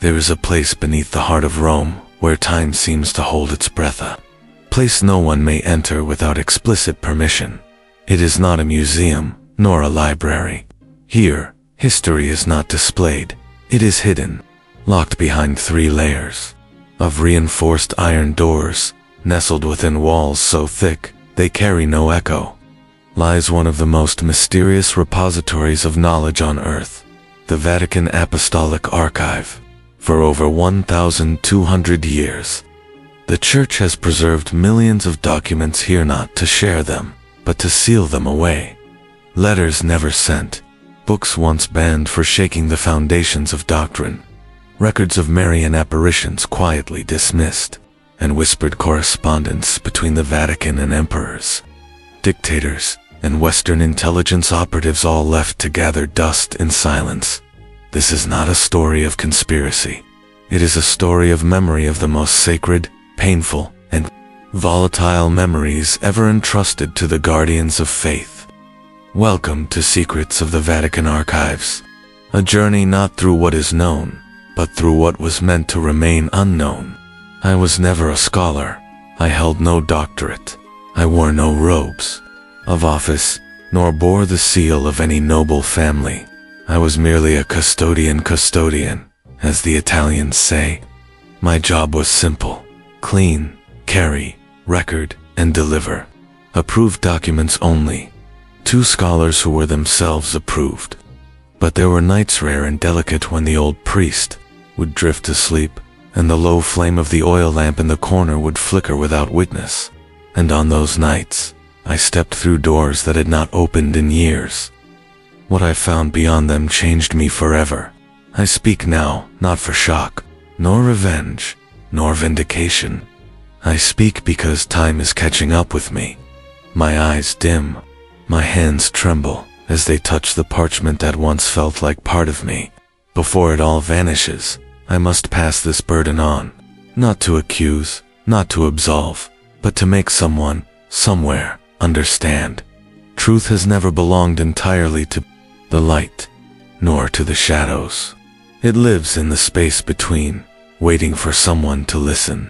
There is a place beneath the heart of Rome where time seems to hold its breath, a place no one may enter without explicit permission. It is not a museum, nor a library. Here, history is not displayed. It is hidden, locked behind 3 layers of reinforced iron doors, nestled within walls so thick they carry no echo. Lies one of the most mysterious repositories of knowledge on earth, the Vatican Apostolic Archive. For over 1,200 years, the Church has preserved millions of documents here, not to share them, but to seal them away. Letters never sent, books once banned for shaking the foundations of doctrine, records of Marian apparitions quietly dismissed, and whispered correspondence between the Vatican and emperors, dictators, and Western intelligence operatives, all left to gather dust in silence. This is not a story of conspiracy. It is a story of memory, of the most sacred, painful, and volatile memories ever entrusted to the guardians of faith. Welcome to Secrets of the Vatican Archives, a journey not through what is known, but through what was meant to remain unknown. I was never a scholar. I held no doctorate. I wore no robes of office, nor bore the seal of any noble family. I was merely a custodian, as the Italians say. My job was simple: clean, carry, record, and deliver. Approved documents only. 2 scholars who were themselves approved. But there were nights rare and delicate when the old priest would drift asleep, and the low flame of the oil lamp in the corner would flicker without witness. And on those nights, I stepped through doors that had not opened in years. What I found beyond them changed me forever. I speak now, not for shock, nor revenge, nor vindication. I speak because time is catching up with me. My eyes dim, my hands tremble as they touch the parchment that once felt like part of me. Before it all vanishes, I must pass this burden on, not to accuse, not to absolve, but to make someone, somewhere, understand. Truth has never belonged entirely to the light, nor to the shadows. It lives in the space between, waiting for someone to listen.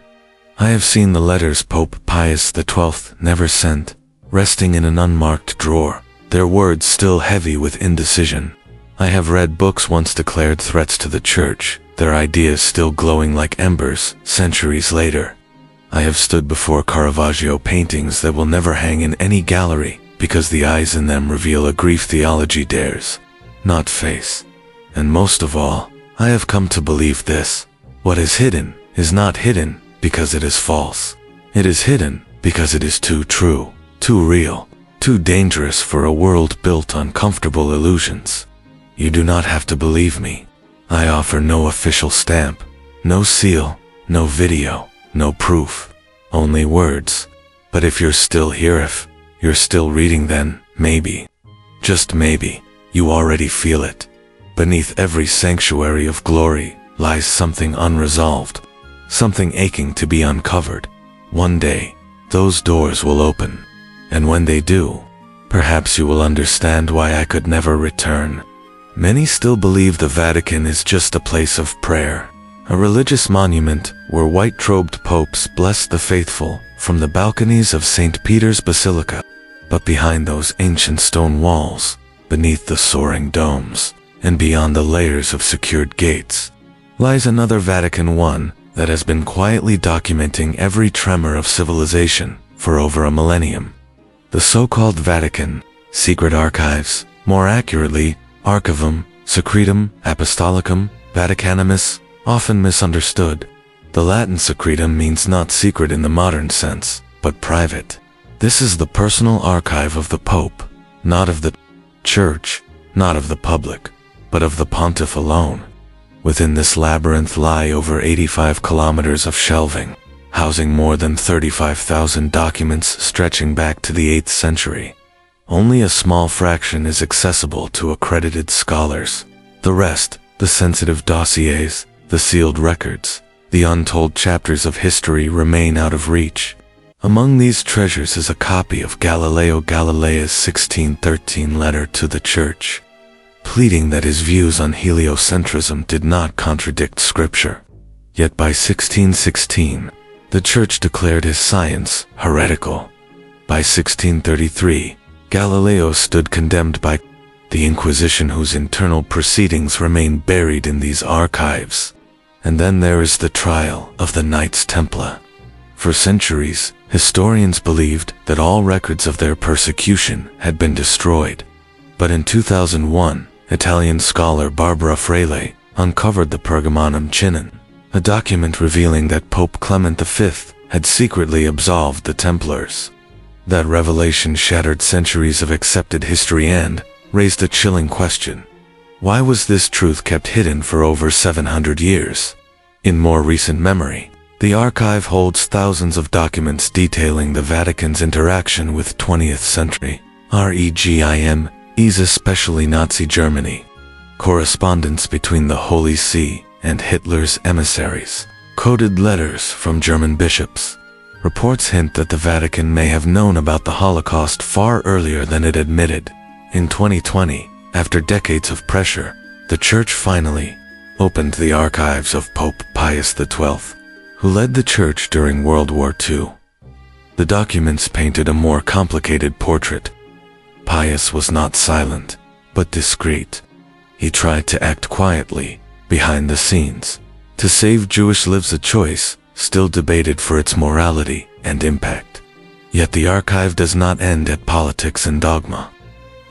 I have seen the letters Pope Pius XII never sent, resting in an unmarked drawer, their words still heavy with indecision. I have read books once declared threats to the Church, their ideas still glowing like embers centuries later. I have stood before Caravaggio paintings that will never hang in any gallery, because the eyes in them reveal a grief theology dares not face. And most of all, I have come to believe this: what is hidden is not hidden because it is false. It is hidden because it is too true, too real, too dangerous for a world built on comfortable illusions. You do not have to believe me. I offer no official stamp, no seal, no video, no proof, only words. But if you're still here, if you're still reading, then maybe, just maybe, you already feel it. Beneath every sanctuary of glory lies something unresolved, something aching to be uncovered. One day, those doors will open, and when they do, perhaps you will understand why I could never return. Many still believe the Vatican is just a place of prayer, a religious monument where white-robed popes bless the faithful from the balconies of St. Peter's Basilica. But behind those ancient stone walls, beneath the soaring domes, and beyond the layers of secured gates, lies another Vatican, one that has been quietly documenting every tremor of civilization for over a millennium. The so-called Vatican Secret Archives, more accurately, Archivum Secretum Apostolicum Vaticanimus, often misunderstood. The Latin secretum means not secret in the modern sense, but private. This is the personal archive of the Pope, not of the Church, not of the public, but of the Pontiff alone. Within this labyrinth lie over 85 kilometers of shelving, housing more than 35,000 documents stretching back to the 8th century. Only a small fraction is accessible to accredited scholars. The rest, the sensitive dossiers, the sealed records, the untold chapters of history, remain out of reach. Among these treasures is a copy of Galileo Galilei's 1613 letter to the Church. pleading that his views on heliocentrism did not contradict scripture. Yet by 1616, the Church declared his science heretical. By 1633, Galileo stood condemned by the Inquisition, whose internal proceedings remain buried in these archives. And then there is the trial of the Knights Templar. For centuries, historians believed that all records of their persecution had been destroyed. But in 2001, Italian scholar Barbara Fraile uncovered the Pergamonum Chinon, a document revealing that Pope Clement V had secretly absolved the Templars. That revelation shattered centuries of accepted history and raised a chilling question. Why was this truth kept hidden for over 700 years? In more recent memory, the archive holds thousands of documents detailing the Vatican's interaction with 20th century regimes, especially Nazi Germany. Correspondence between the Holy See and Hitler's emissaries. Coded letters from German bishops. Reports hint that the Vatican may have known about the Holocaust far earlier than it admitted. In 2020, after decades of pressure, the Church finally opened the archives of Pope Pius XII, who led the Church during World War II. The documents painted a more complicated portrait. Pius was not silent, but discreet. He tried to act quietly, behind the scenes. To save Jewish lives, a choice still debated for its morality and impact. Yet the archive does not end at politics and dogma.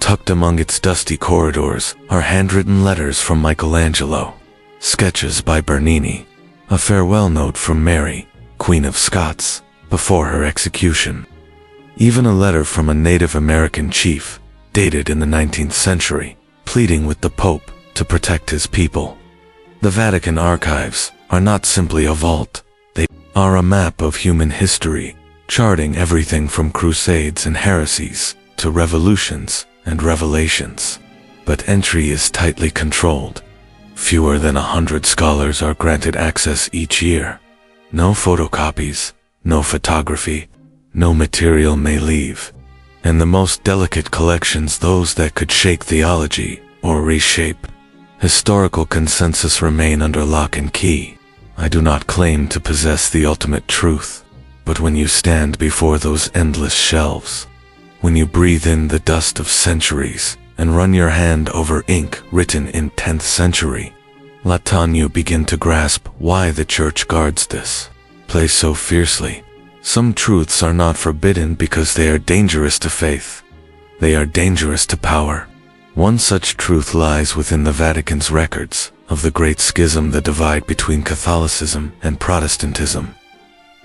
Tucked among its dusty corridors are handwritten letters from Michelangelo, sketches by Bernini, a farewell note from Mary, Queen of Scots, before her execution. Even a letter from a Native American chief, dated in the 19th century, pleading with the Pope to protect his people. The Vatican archives are not simply a vault. They are a map of human history, charting everything from crusades and heresies to revolutions and revelations. But entry is tightly controlled. Fewer than 100 scholars are granted access each year. No photocopies, no photography, no material may leave. And the most delicate collections, those that could shake theology or reshape historical consensus, remain under lock and key. I do not claim to possess the ultimate truth, but when you stand before those endless shelves, when you breathe in the dust of centuries and run your hand over ink written in 10th century Latin, you begin to grasp why the Church guards this place so fiercely. Some truths are not forbidden because they are dangerous to faith. They are dangerous to power. One such truth lies within the Vatican's records of the Great Schism, the divide between Catholicism and Protestantism.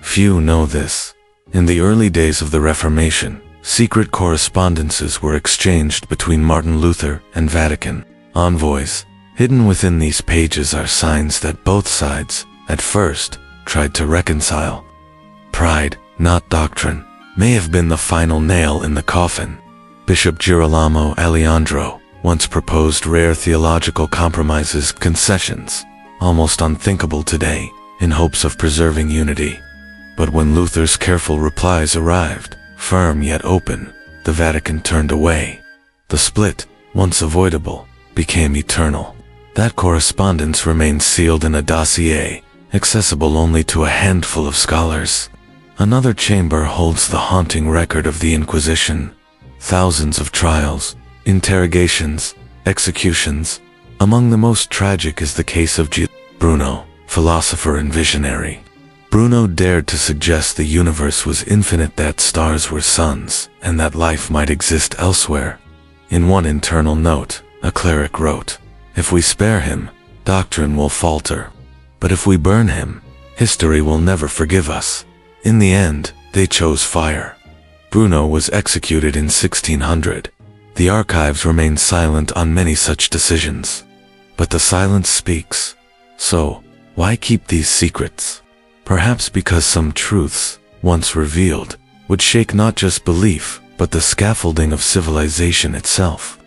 Few know this. In the early days of the Reformation, secret correspondences were exchanged between Martin Luther and Vatican envoys. Hidden within these pages are signs that both sides, at first, tried to reconcile. Pride, not doctrine, may have been the final nail in the coffin. Bishop Girolamo Alejandro once proposed rare theological compromises, concessions, almost unthinkable today, in hopes of preserving unity. But when Luther's careful replies arrived, firm yet open, the Vatican turned away. The split, once avoidable, became eternal. That correspondence remains sealed in a dossier, accessible only to a handful of scholars. Another chamber holds the haunting record of the Inquisition. Thousands of trials, interrogations, executions. Among the most tragic is the case of Bruno, philosopher and visionary. Bruno dared to suggest the universe was infinite, that stars were suns, and that life might exist elsewhere. In one internal note, a cleric wrote, "If we spare him, doctrine will falter. But if we burn him, history will never forgive us." In the end, they chose fire. Bruno was executed in 1600. The archives remain silent on many such decisions. But the silence speaks. So, why keep these secrets? Perhaps because some truths, once revealed, would shake not just belief, but the scaffolding of civilization itself.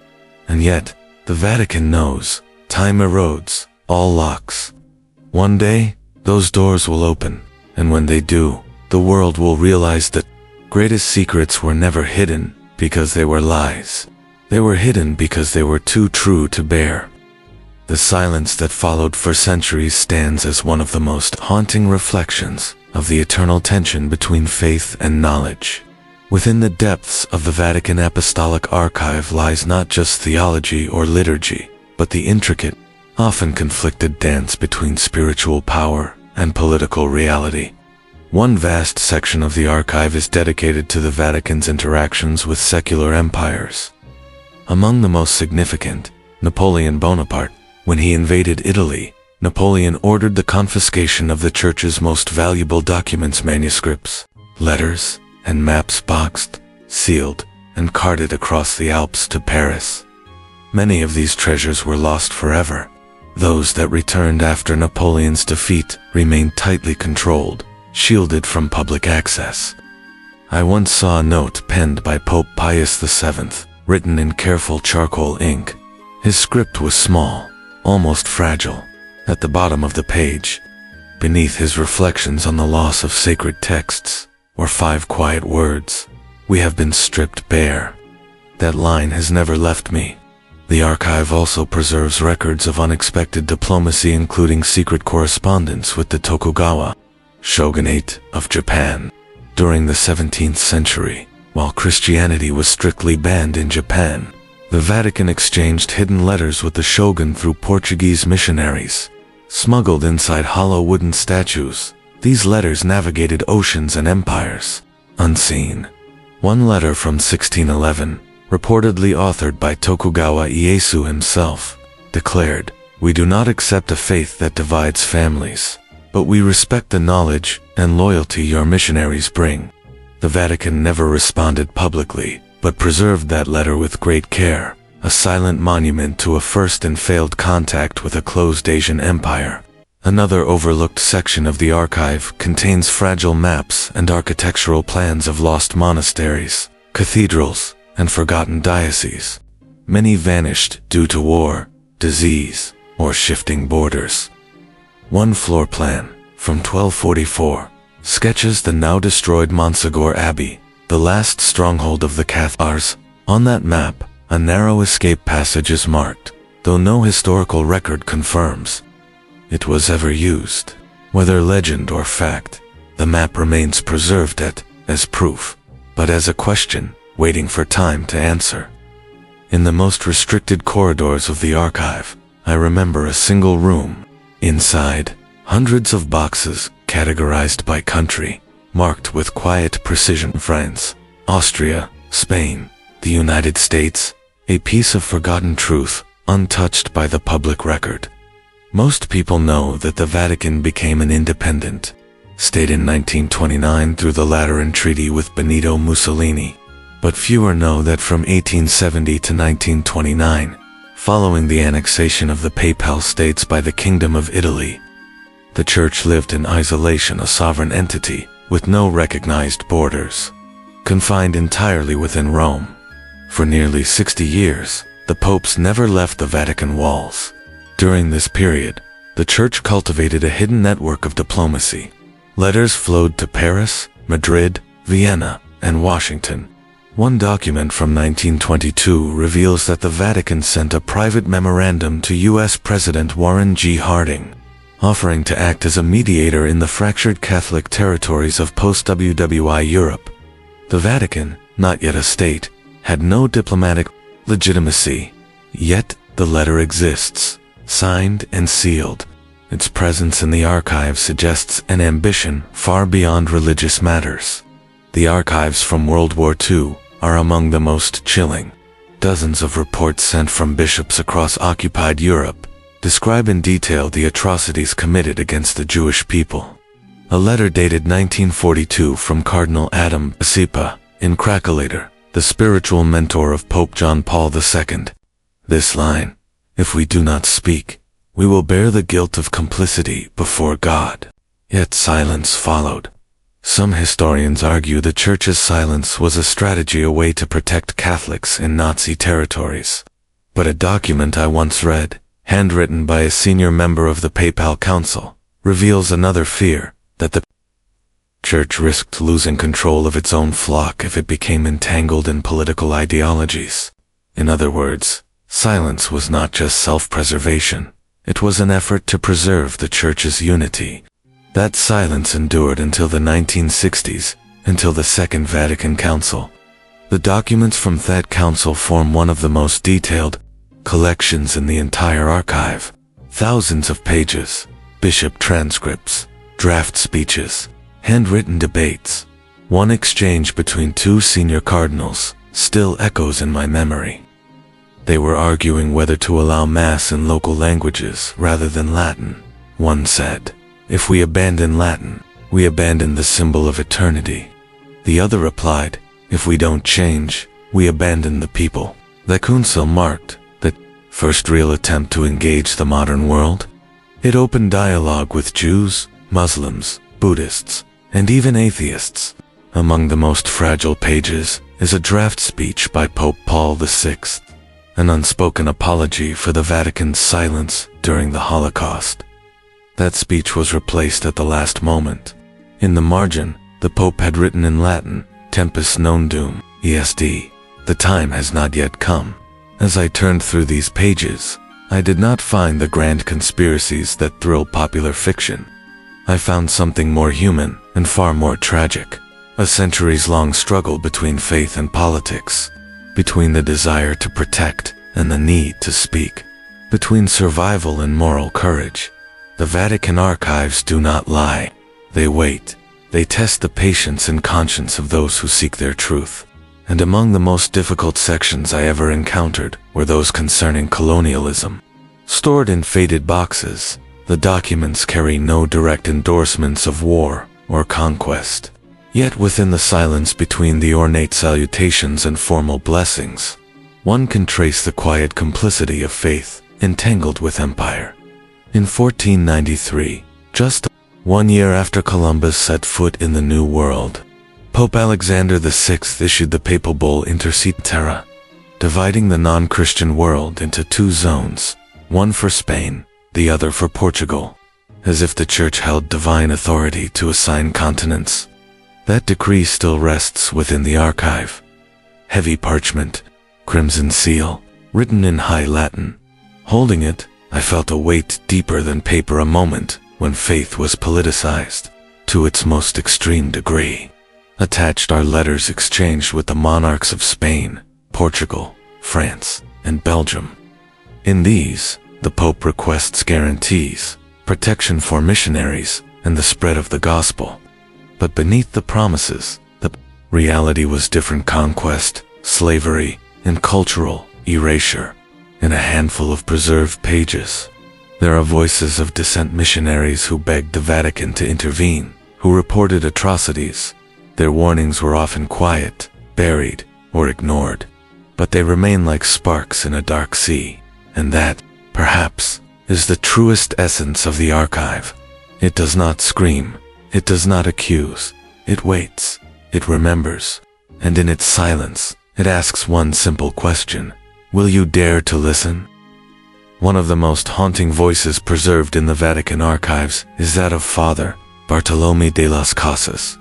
And yet, the Vatican knows, time erodes all locks. One day, those doors will open, and when they do, the world will realize that greatest secrets were never hidden because they were lies. They were hidden because they were too true to bear. The silence that followed for centuries stands as one of the most haunting reflections of the eternal tension between faith and knowledge. Within the depths of the Vatican Apostolic Archive lies not just theology or liturgy, but the intricate, often conflicted dance between spiritual power and political reality. One vast section of the archive is dedicated to the Vatican's interactions with secular empires. Among the most significant, Napoleon Bonaparte. When he invaded Italy, Napoleon ordered the confiscation of the church's most valuable documents, manuscripts, letters, and maps boxed, sealed, and carted across the Alps to Paris. Many of these treasures were lost forever. Those that returned after Napoleon's defeat remained tightly controlled, shielded from public access. I once saw a note penned by Pope Pius VII, written in careful charcoal ink. His script was small, almost fragile. At the bottom of the page, beneath his reflections on the loss of sacred texts, were 5 quiet words: "We have been stripped bare." That line has never left me. The archive also preserves records of unexpected diplomacy, including secret correspondence with the Tokugawa shogunate of Japan. During the 17th century, while Christianity was strictly banned in Japan, the Vatican exchanged hidden letters with the shogun through Portuguese missionaries. Smuggled inside hollow wooden statues, these letters navigated oceans and empires, unseen. One letter from 1611, reportedly authored by Tokugawa Ieyasu himself, declared, "We do not accept a faith that divides families, but we respect the knowledge and loyalty your missionaries bring." The Vatican never responded publicly, but preserved that letter with great care, a silent monument to a first and failed contact with a closed Asian empire. Another overlooked section of the archive contains fragile maps and architectural plans of lost monasteries, cathedrals, and forgotten dioceses. Many vanished due to war, disease, or shifting borders. One floor plan, from 1244, sketches the now destroyed Montsegur Abbey, the last stronghold of the Cathars. On that map, a narrow escape passage is marked, though no historical record confirms it was ever used. Whether legend or fact, the map remains preserved as proof, but as a question, waiting for time to answer. In the most restricted corridors of the archive, I remember a single room. Inside, hundreds of boxes, categorized by country, marked with quiet precision: France, Austria, Spain, the United States, a piece of forgotten truth, untouched by the public record. Most people know that the Vatican became an independent state in 1929 through the Lateran Treaty with Benito Mussolini, but fewer know that from 1870 to 1929, following the annexation of the Papal States by the Kingdom of Italy, the Church lived in isolation, a sovereign entity with no recognized borders, confined entirely within Rome. For nearly 60 years, the popes never left the Vatican walls. During this period, the Church cultivated a hidden network of diplomacy. Letters flowed to Paris, Madrid, Vienna, and Washington. One document from 1922 reveals that the Vatican sent a private memorandum to U.S. President Warren G. Harding, offering to act as a mediator in the fractured Catholic territories of post-WWI Europe. The Vatican, not yet a state, had no diplomatic legitimacy. Yet, the letter exists, signed and sealed. Its presence in the archive suggests an ambition far beyond religious matters. The archives from World War II are among the most chilling. Dozens of reports sent from bishops across occupied Europe describe in detail the atrocities committed against the Jewish people. A letter dated 1942 from Cardinal Adam Basipa, in Krakelator, the spiritual mentor of Pope John Paul II. This line, "If we do not speak, we will bear the guilt of complicity before God." Yet silence followed. Some historians argue the Church's silence was a strategy, a way to protect Catholics in Nazi territories. But a document I once read, handwritten by a senior member of the Papal Council, reveals another fear, that the Church risked losing control of its own flock if it became entangled in political ideologies. In other words, silence was not just self-preservation. It was an effort to preserve the Church's unity. That silence endured until the 1960s, until the Second Vatican Council. The documents from that council form one of the most detailed collections in the entire archive. Thousands of pages, bishop transcripts, draft speeches, handwritten debates. One exchange between two senior cardinals still echoes in my memory. They were arguing whether to allow Mass in local languages rather than Latin. One said, "If we abandon Latin, we abandon the symbol of eternity." The other replied, "If we don't change, we abandon the people." The council marked the first real attempt to engage the modern world. It opened dialogue with Jews, Muslims, Buddhists, and even atheists. Among the most fragile pages is a draft speech by Pope Paul VI, an unspoken apology for the Vatican's silence during the Holocaust. That speech was replaced at the last moment. In the margin, the Pope had written in Latin, "Tempus non dum, est. The time has not yet come." As I turned through these pages, I did not find the grand conspiracies that thrill popular fiction. I found something more human and far more tragic. A centuries-long struggle between faith and politics, between the desire to protect and the need to speak, between survival and moral courage. The Vatican archives do not lie. They wait. They test the patience and conscience of those who seek their truth. And among the most difficult sections I ever encountered were those concerning colonialism. Stored in faded boxes, the documents carry no direct endorsements of war or conquest. Yet within the silence between the ornate salutations and formal blessings, one can trace the quiet complicity of faith entangled with empire. In 1493, just 1 year after Columbus set foot in the New World, Pope Alexander VI issued the papal bull Intercede Terra, dividing the non-Christian world into two zones, one for Spain, the other for Portugal, as if the Church held divine authority to assign continents. That decree still rests within the archive. Heavy parchment, crimson seal, written in High Latin. Holding it, I felt a weight deeper than paper, a moment when faith was politicized to its most extreme degree. Attached are letters exchanged with the monarchs of Spain, Portugal, France, and Belgium. In these, the Pope requests guarantees, protection for missionaries, and the spread of the gospel. But beneath the promises, the reality was different: conquest, slavery, and cultural erasure. In a handful of preserved pages, there are voices of dissent, missionaries who begged the Vatican to intervene, who reported atrocities. Their warnings were often quiet, buried, or ignored, but they remain like sparks in a dark sea. And that, perhaps, is the truest essence of the archive. It does not scream, it does not accuse, it waits, it remembers, and in its silence, it asks one simple question: will you dare to listen? One of the most haunting voices preserved in the Vatican archives is that of Father Bartolomé de las Casas.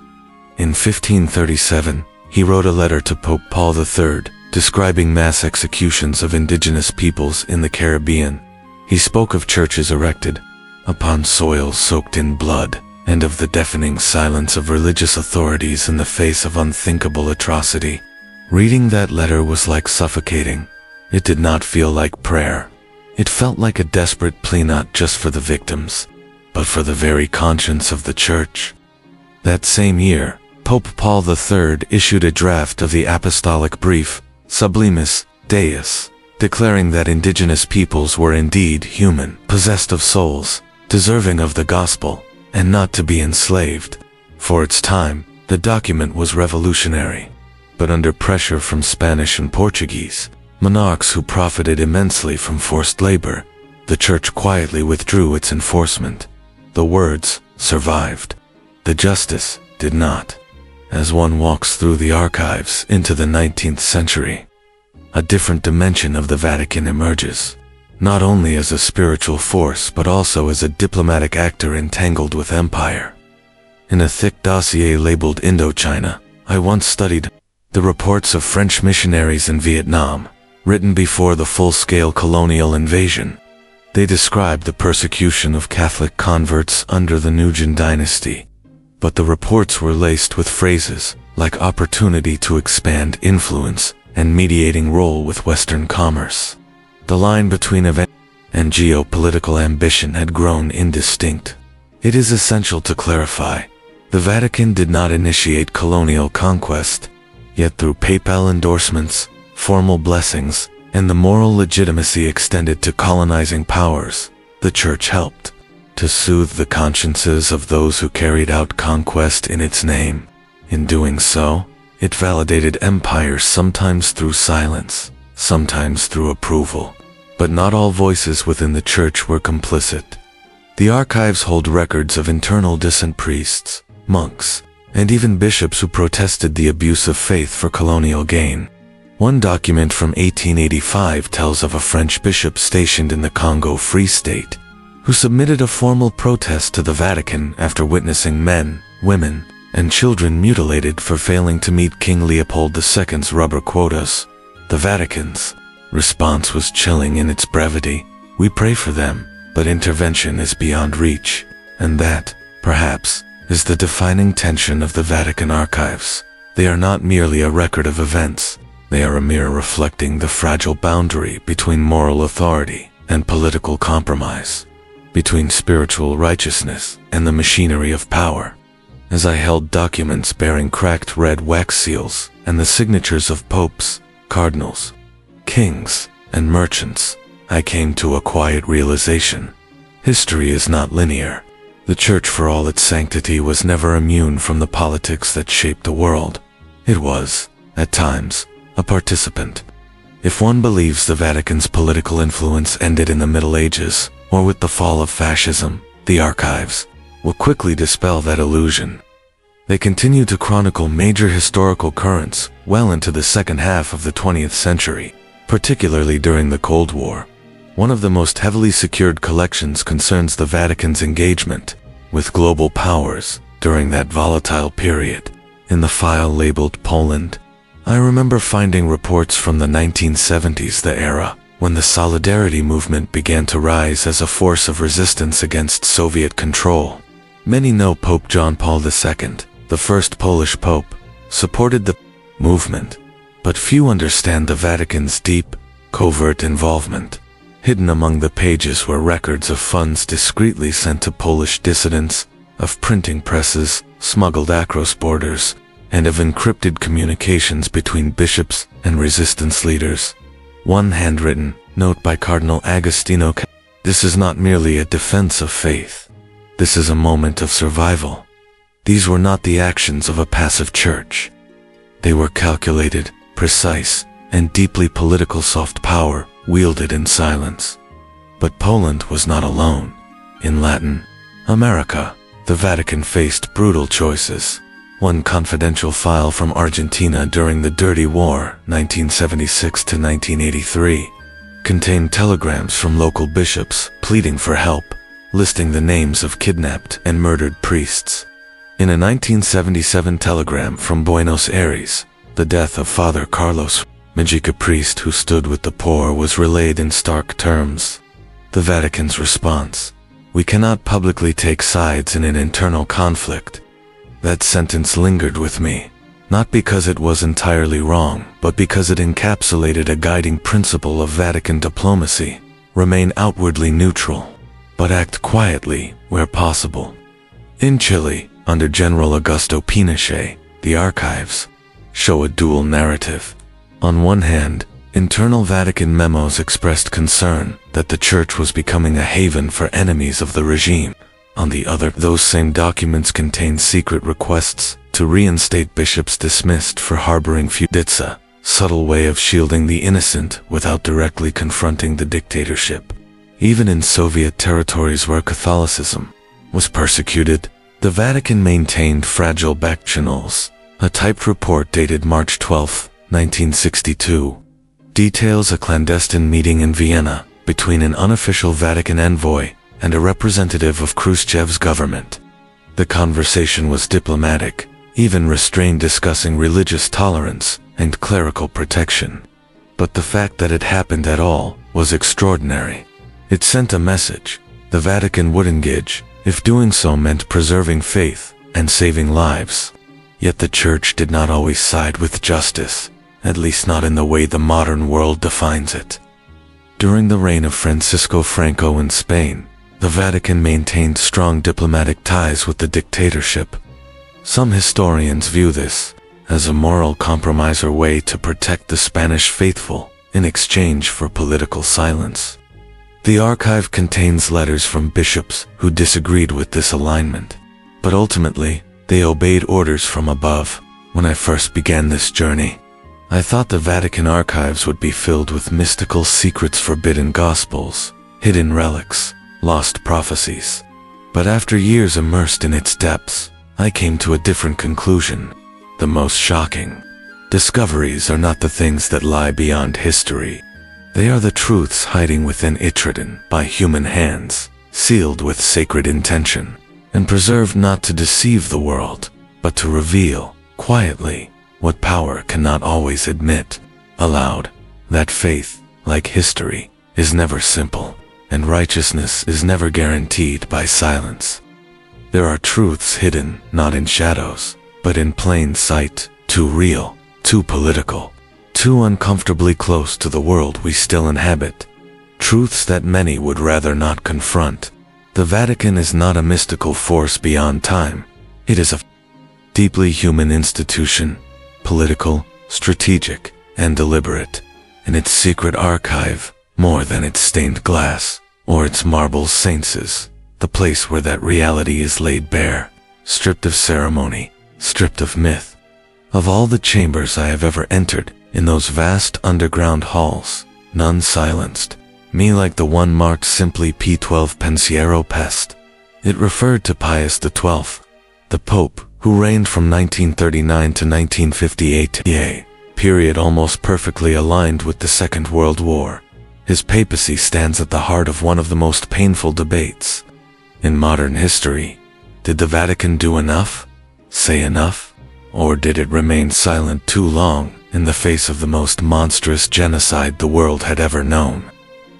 In 1537, he wrote a letter to Pope Paul III, describing mass executions of indigenous peoples in the Caribbean. He spoke of churches erected upon soil soaked in blood, and of the deafening silence of religious authorities in the face of unthinkable atrocity. Reading that letter was like suffocating. It did not feel like prayer. It felt like a desperate plea, not just for the victims, but for the very conscience of the Church. That same year, Pope Paul III issued a draft of the Apostolic Brief, Sublimis Deus, declaring that indigenous peoples were indeed human, possessed of souls, deserving of the gospel, and not to be enslaved. For its time, the document was revolutionary. But under pressure from Spanish and Portuguese monarchs who profited immensely from forced labor, the Church quietly withdrew its enforcement. The words survived. The justice did not. As one walks through the archives into the 19th century, a different dimension of the Vatican emerges, not only as a spiritual force but also as a diplomatic actor entangled with empire. In a thick dossier labeled Indochina, I once studied the reports of French missionaries in Vietnam, written before the full-scale colonial invasion. They describe the persecution of Catholic converts under the Nugent dynasty, but the reports were laced with phrases like opportunity to expand influence and mediating role with Western commerce. The line between event and geopolitical ambition had grown indistinct. It is essential to clarify, the Vatican did not initiate colonial conquest, yet through papal endorsements, formal blessings, and the moral legitimacy extended to colonizing powers, the Church helped to soothe the consciences of those who carried out conquest in its name. In doing so, it validated empires sometimes through silence, sometimes through approval. But not all voices within the Church were complicit. The archives hold records of internal dissent priests, monks, and even bishops who protested the abuse of faith for colonial gain. One document from 1885 tells of a French bishop stationed in the Congo Free State, who submitted a formal protest to the Vatican after witnessing men, women, and children mutilated for failing to meet King Leopold II's rubber quotas. The Vatican's response was chilling in its brevity. We pray for them, but intervention is beyond reach. And that, perhaps, is the defining tension of the Vatican archives. They are not merely a record of events. They are a mirror reflecting the fragile boundary between moral authority and political compromise, between spiritual righteousness and the machinery of power. As I held documents bearing cracked red wax seals and the signatures of popes, cardinals, kings, and merchants, I came to a quiet realization. History is not linear. The Church, for all its sanctity, was never immune from the politics that shaped the world. It was, at times, a participant. If one believes the Vatican's political influence ended in the Middle Ages, or with the fall of fascism, the archives will quickly dispel that illusion. They continue to chronicle major historical currents well into the second half of the 20th century, particularly during the Cold War. One of the most heavily secured collections concerns the Vatican's engagement with global powers during that volatile period. In the file labeled Poland, I remember finding reports from the 1970s, the era when the Solidarity movement began to rise as a force of resistance against Soviet control. Many know Pope John Paul II, the first Polish pope, supported the movement, but few understand the Vatican's deep, covert involvement. Hidden among the pages were records of funds discreetly sent to Polish dissidents, of printing presses, smuggled acrosporters, and of encrypted communications between bishops and resistance leaders. One handwritten note by Cardinal Agostino: "This is not merely a defense of faith. This is a moment of survival." These were not the actions of a passive church. They were calculated, precise, and deeply political soft power wielded in silence. But Poland was not alone. In Latin America, the Vatican faced brutal choices. One confidential file from Argentina during the Dirty War, 1976 to 1983, contained telegrams from local bishops pleading for help, listing the names of kidnapped and murdered priests. In a 1977 telegram from Buenos Aires, the death of Father Carlos, Mexica priest who stood with the poor, was relayed in stark terms. The Vatican's response: "We cannot publicly take sides in an internal conflict." That sentence lingered with me, not because it was entirely wrong, but because it encapsulated a guiding principle of Vatican diplomacy: remain outwardly neutral, but act quietly where possible. In Chile, under General Augusto Pinochet, the archives show a dual narrative. On one hand, internal Vatican memos expressed concern that the Church was becoming a haven for enemies of the regime. On the other, those same documents contained secret requests to reinstate bishops dismissed for harboring feudits, a subtle way of shielding the innocent without directly confronting the dictatorship. Even in Soviet territories where Catholicism was persecuted, the Vatican maintained fragile back channels. A typed report dated March 12, 1962, details a clandestine meeting in Vienna between an unofficial Vatican envoy and a representative of Khrushchev's government. The conversation was diplomatic, even restrained, discussing religious tolerance and clerical protection. but the fact that it happened at all was extraordinary. It sent a message. The Vatican would engage, if doing so meant preserving faith and saving lives. Yet the Church did not always side with justice, at least not in the way the modern world defines it. During the reign of Francisco Franco in Spain, the Vatican maintained strong diplomatic ties with the dictatorship. Some historians view this as a moral compromise or way to protect the Spanish faithful in exchange for political silence. The archive contains letters from bishops who disagreed with this alignment, but ultimately, they obeyed orders from above. When I first began this journey, I thought the Vatican archives would be filled with mystical secrets, forbidden gospels, hidden relics, lost prophecies. But after years immersed in its depths, I came to a different conclusion. The most shocking discoveries are not the things that lie beyond history. They are the truths hiding within it, written by human hands, sealed with sacred intention, and preserved not to deceive the world, but to reveal, quietly, what power cannot always admit aloud, that faith, like history, is never simple, and righteousness is never guaranteed by silence. There are truths hidden, not in shadows, but in plain sight, too real, too political, too uncomfortably close to the world we still inhabit. Truths that many would rather not confront. The Vatican is not a mystical force beyond time. It is a deeply human institution, political, strategic, and deliberate. And its secret archive, more than its stained glass, or its marble saints, is the place where that reality is laid bare, stripped of ceremony, stripped of myth. Of all the chambers I have ever entered, in those vast underground halls, none silenced me like the one marked simply P12 Pensiero Pest. It referred to Pius XII, the Pope, who reigned from 1939 to 1958, a period almost perfectly aligned with the Second World War. His papacy stands at the heart of one of the most painful debates in modern history. Did the Vatican do enough? Say enough? Or did it remain silent too long in the face of the most monstrous genocide the world had ever known?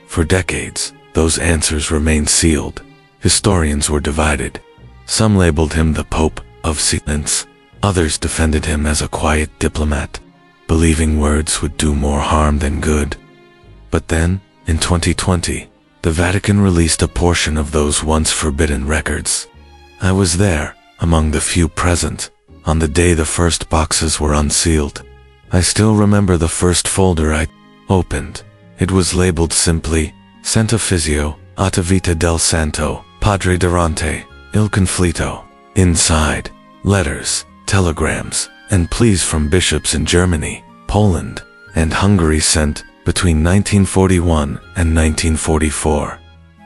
For decades, those answers remained sealed. Historians were divided. Some labeled him the Pope of Silence. Others defended him as a quiet diplomat, believing words would do more harm than good. But then, in 2020, the Vatican released a portion of those once forbidden records. I was there, among the few present, on the day the first boxes were unsealed. I still remember the first folder I opened. It was labeled simply, Sant'Uffizio, Atta Vita del Santo, Padre Durante, Il Conflitto. Inside, letters, telegrams, and pleas from bishops in Germany, Poland, and Hungary sent between 1941 and 1944.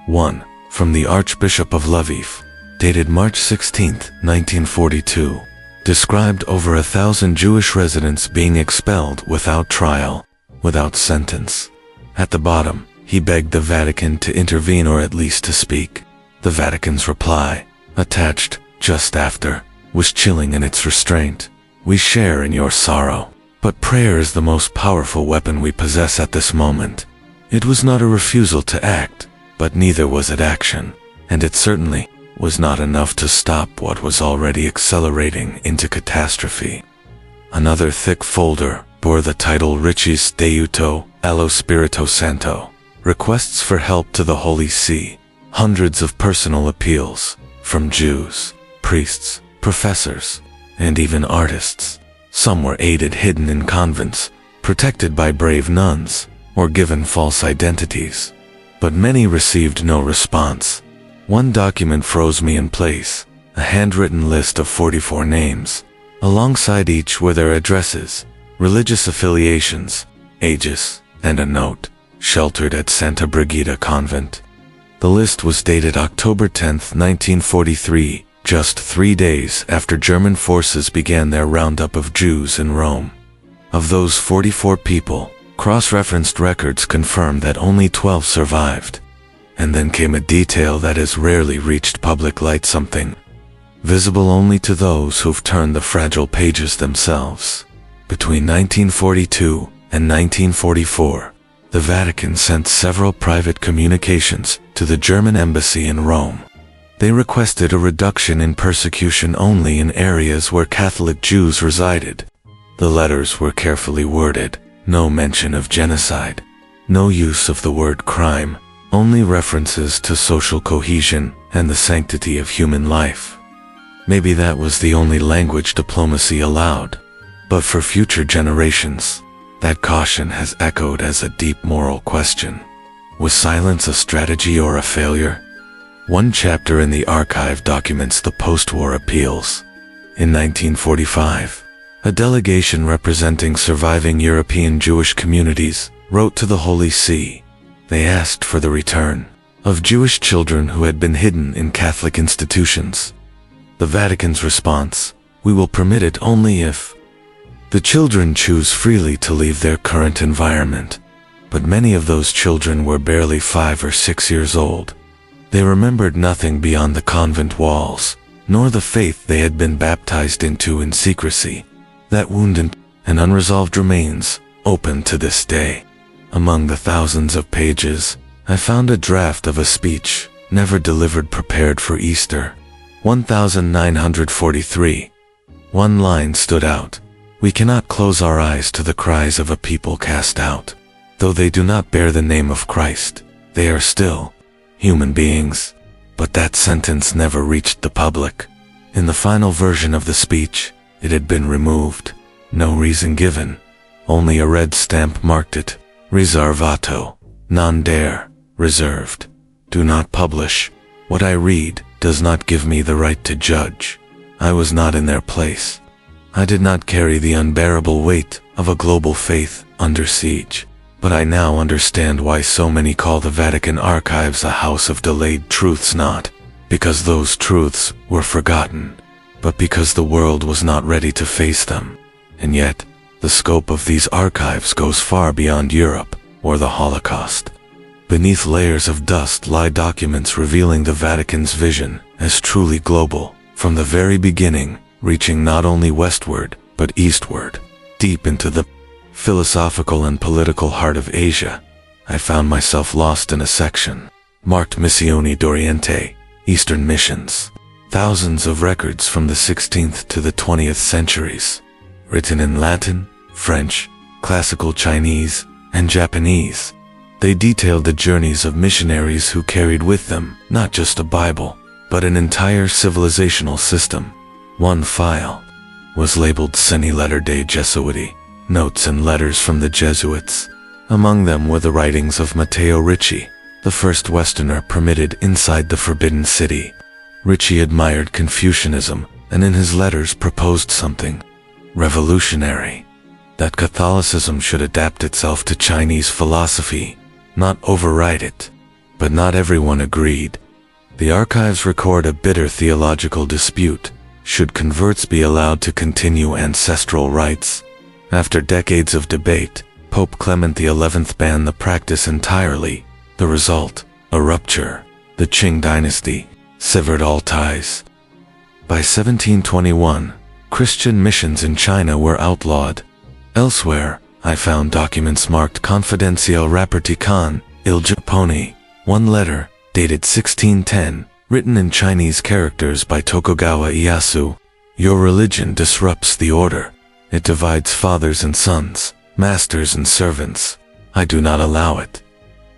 One, from the Archbishop of Lviv, dated March 16, 1942, described over 1,000 Jewish residents being expelled without trial, without sentence. At the bottom, he begged the Vatican to intervene or at least to speak. The Vatican's reply, attached just after, was chilling in its restraint. We share in your sorrow, but prayer is the most powerful weapon we possess at this moment. It was not a refusal to act, but neither was it action, and it certainly was not enough to stop what was already accelerating into catastrophe. Another thick folder bore the title Riches Deuto allo Spirito Santo, requests for help to the Holy See, hundreds of personal appeals, from Jews, priests, professors, and even artists. Some were aided hidden in convents, protected by brave nuns, or given false identities. But many received no response. One document froze me in place, a handwritten list of 44 names. Alongside each were their addresses, religious affiliations, ages, and a note, sheltered at Santa Brigida Convent. The list was dated October 10, 1943, just 3 days after German forces began their roundup of Jews in Rome. Of those 44 people, cross-referenced records confirmed that only 12 survived. And then came a detail that has rarely reached public light, something visible only to those who've turned the fragile pages themselves. Between 1942 In 1944, the Vatican sent several private communications to the German embassy in Rome. They requested a reduction in persecution only in areas where Catholic Jews resided. The letters were carefully worded, no mention of genocide, no use of the word crime, only references to social cohesion and the sanctity of human life. Maybe that was the only language diplomacy allowed, but for future generations, that caution has echoed as a deep moral question. Was silence a strategy or a failure? One chapter in the archive documents the post-war appeals. In 1945, a delegation representing surviving European Jewish communities wrote to the Holy See. They asked for the return of Jewish children who had been hidden in Catholic institutions. The Vatican's response: "We will permit it only if the children choose freely to leave their current environment." But many of those children were barely 5 or 6 years old. They remembered nothing beyond the convent walls, nor the faith they had been baptized into in secrecy. That wound and unresolved remains open to this day. Among the thousands of pages, I found a draft of a speech, never delivered, prepared for Easter. 1943. One line stood out: "We cannot close our eyes to the cries of a people cast out. Though they do not bear the name of Christ, they are still human beings." But that sentence never reached the public. In the final version of the speech, it had been removed. No reason given. Only a red stamp marked it: "Riservato, non dare, reserved. Do not publish. What I read does not give me the right to judge." I was not in their place. I did not carry the unbearable weight of a global faith under siege. But I now understand why so many call the Vatican Archives a house of delayed truths, not because those truths were forgotten, but because the world was not ready to face them. And yet, the scope of these archives goes far beyond Europe or the Holocaust. Beneath layers of dust lie documents revealing the Vatican's vision as truly global, from the very beginning, reaching not only westward, but eastward, deep into the philosophical and political heart of Asia. I found myself lost in a section marked Missioni d'Oriente, Eastern Missions. Thousands of records from the 16th to the 20th centuries, written in Latin, French, Classical Chinese, and Japanese. They detailed the journeys of missionaries who carried with them not just a Bible, but an entire civilizational system. One file was labeled Seni Letter dei Gesuiti, notes and letters from the Jesuits. Among them were the writings of Matteo Ricci, the first Westerner permitted inside the Forbidden City. Ricci admired Confucianism, and in his letters proposed something revolutionary: that Catholicism should adapt itself to Chinese philosophy, not override it. But not everyone agreed. The archives record a bitter theological dispute: should converts be allowed to continue ancestral rites? After decades of debate, Pope Clement XI banned the practice entirely. The result: a rupture. The Qing dynasty severed all ties. By 1721, Christian missions in China were outlawed. Elsewhere, I found documents marked Confidenziale Rapporti con il Giappone. One letter, dated 1610, written in Chinese characters by Tokugawa Ieyasu: "Your religion disrupts the order. It divides fathers and sons, masters and servants. I do not allow it."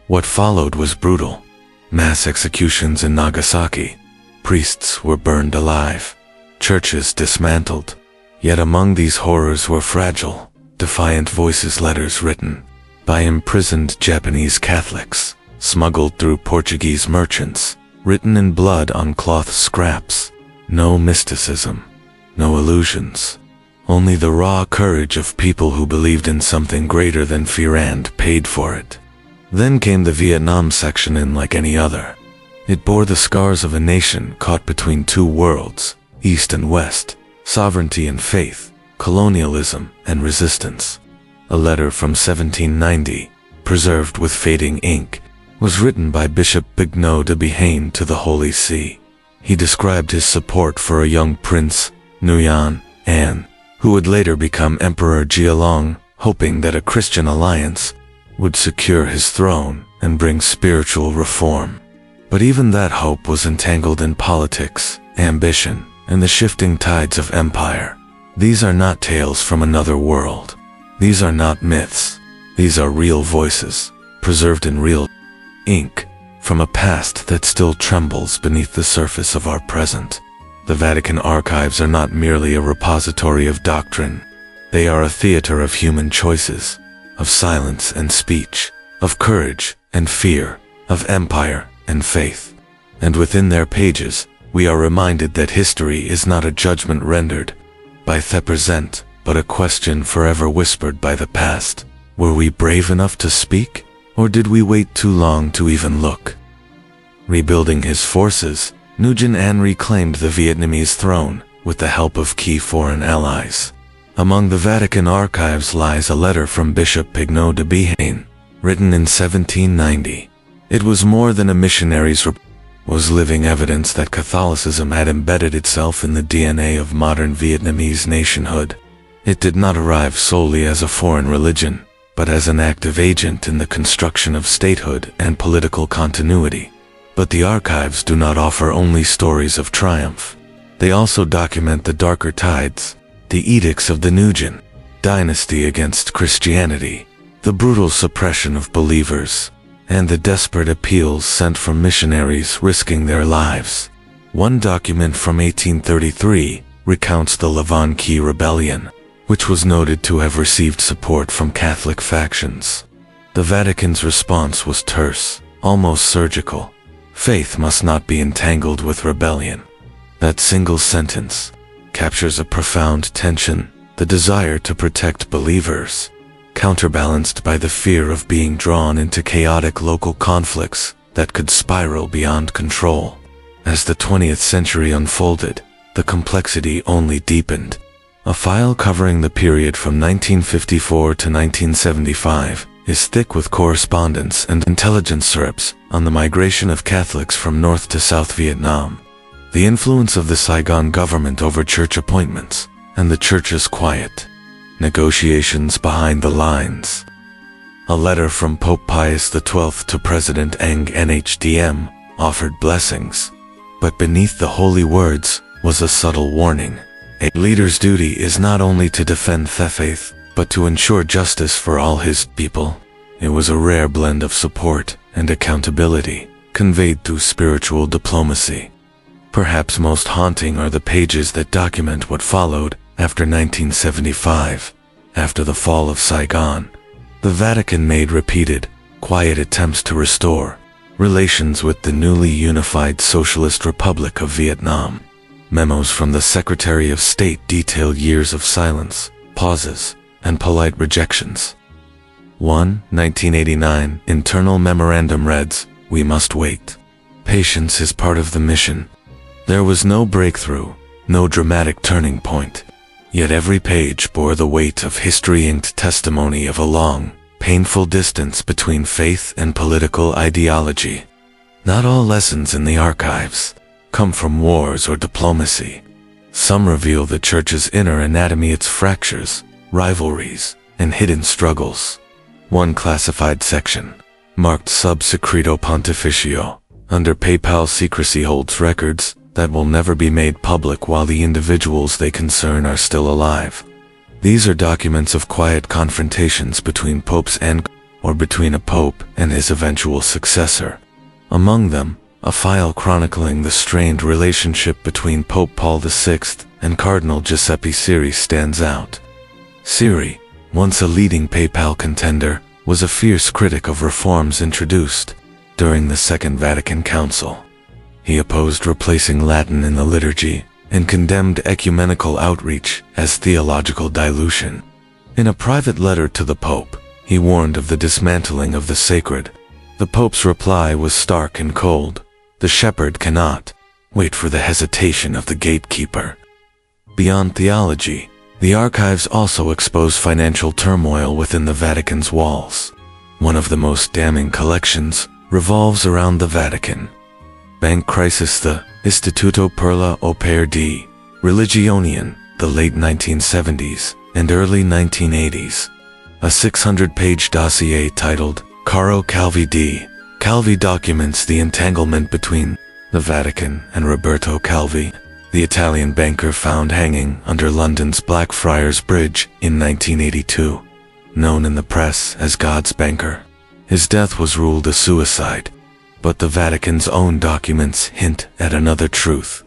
What followed was brutal. Mass executions in Nagasaki. Priests were burned alive. Churches dismantled. Yet among these horrors were fragile, defiant voices, letters written by imprisoned Japanese Catholics, smuggled through Portuguese merchants, written in blood on cloth scraps. No mysticism, no illusions. Only the raw courage of people who believed in something greater than fear and paid for it. Then came the Vietnam section, in like any other. It bore the scars of a nation caught between two worlds, East and West, sovereignty and faith, colonialism and resistance. A letter from 1790, preserved with fading ink, was written by Bishop Bignot de Béhaine to the Holy See. He described his support for a young prince, Nguyen An, who would later become Emperor Jialong, hoping that a Christian alliance would secure his throne and bring spiritual reform. But even that hope was entangled in politics, ambition, and the shifting tides of empire. These are not tales from another world. These are not myths. These are real voices, preserved in real ink, from a past that still trembles beneath the surface of our present. The Vatican Archives are not merely a repository of doctrine. They are a theater of human choices, of silence and speech, of courage and fear, of empire and faith. And within their pages, we are reminded that history is not a judgment rendered by the present, but a question forever whispered by the past. Were we brave enough to speak, or did we wait too long to even look? Rebuilding his forces, Nugent An reclaimed the Vietnamese throne with the help of key foreign allies. Among the Vatican archives lies a letter from Bishop Pignot de Béhain, written in 1790. It was more than a missionary's report. Was living evidence that Catholicism had embedded itself in the DNA of modern Vietnamese nationhood. It did not arrive solely as a foreign religion, but as an active agent in the construction of statehood and political continuity. But the archives do not offer only stories of triumph. They also document the darker tides, the edicts of the Nugent dynasty against Christianity, the brutal suppression of believers, and the desperate appeals sent from missionaries risking their lives. One document from 1833 recounts the Lavon Key Rebellion, which was noted to have received support from Catholic factions. The Vatican's response was terse, almost surgical. Faith must not be entangled with rebellion. That single sentence captures a profound tension, the desire to protect believers, counterbalanced by the fear of being drawn into chaotic local conflicts that could spiral beyond control. As the 20th century unfolded, the complexity only deepened. A file covering the period from 1954 to 1975 is thick with correspondence and intelligence reports on the migration of Catholics from North to South Vietnam, the influence of the Saigon government over church appointments, and the church's quiet negotiations behind the lines. A letter from Pope Pius XII to President Ang Nhdm offered blessings, but beneath the holy words was a subtle warning. A leader's duty is not only to defend the faith, but to ensure justice for all his people. It was a rare blend of support and accountability, conveyed through spiritual diplomacy. Perhaps most haunting are the pages that document what followed after 1975. After the fall of Saigon, the Vatican made repeated, quiet attempts to restore relations with the newly unified Socialist Republic of Vietnam. Memos from the Secretary of State detailed years of silence, pauses, and polite rejections. 1989 internal memorandum reads, "We must wait. Patience is part of the mission." There was no breakthrough, no dramatic turning point. Yet every page bore the weight of history-inked testimony of a long, painful distance between faith and political ideology. Not all lessons in the archives come from wars or diplomacy. Some reveal the Church's inner anatomy, its fractures, rivalries, and hidden struggles. One classified section, marked Sub Secreto Pontificio, under papal secrecy, holds records that will never be made public while the individuals they concern are still alive. These are documents of quiet confrontations between popes or between a pope and his eventual successor. Among them, a file chronicling the strained relationship between Pope Paul VI and Cardinal Giuseppe Siri stands out. Siri, once a leading papal contender, was a fierce critic of reforms introduced during the Second Vatican Council. He opposed replacing Latin in the liturgy and condemned ecumenical outreach as theological dilution. In a private letter to the Pope, he warned of the dismantling of the sacred. The Pope's reply was stark and cold. The shepherd cannot wait for the hesitation of the gatekeeper. Beyond theology, the archives also expose financial turmoil within the Vatican's walls. One of the most damning collections revolves around the Vatican. Bank crisis, the Istituto per la Opera di Religione, the late 1970s and early 1980s. a 600-page dossier titled Caro Calvi d. Calvi documents the entanglement between the Vatican and Roberto Calvi, the Italian banker found hanging under London's Blackfriars Bridge in 1982, known in the press as God's banker. His death was ruled a suicide, but the Vatican's own documents hint at another truth.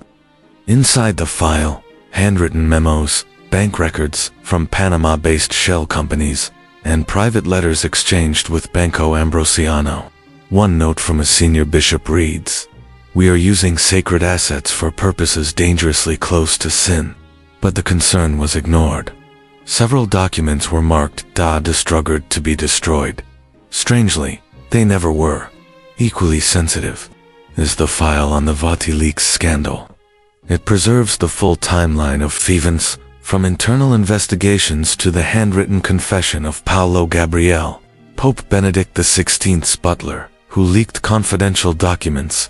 Inside the file, handwritten memos, bank records from Panama-based shell companies, and private letters exchanged with Banco Ambrosiano. One note from a senior bishop reads, "We are using sacred assets for purposes dangerously close to sin." But the concern was ignored. Several documents were marked destrugged to be destroyed. Strangely, they never were. Equally sensitive is the file on the WikiLeaks scandal. It preserves the full timeline of events, from internal investigations to the handwritten confession of Paolo Gabriele, Pope Benedict XVI's butler, who leaked confidential documents.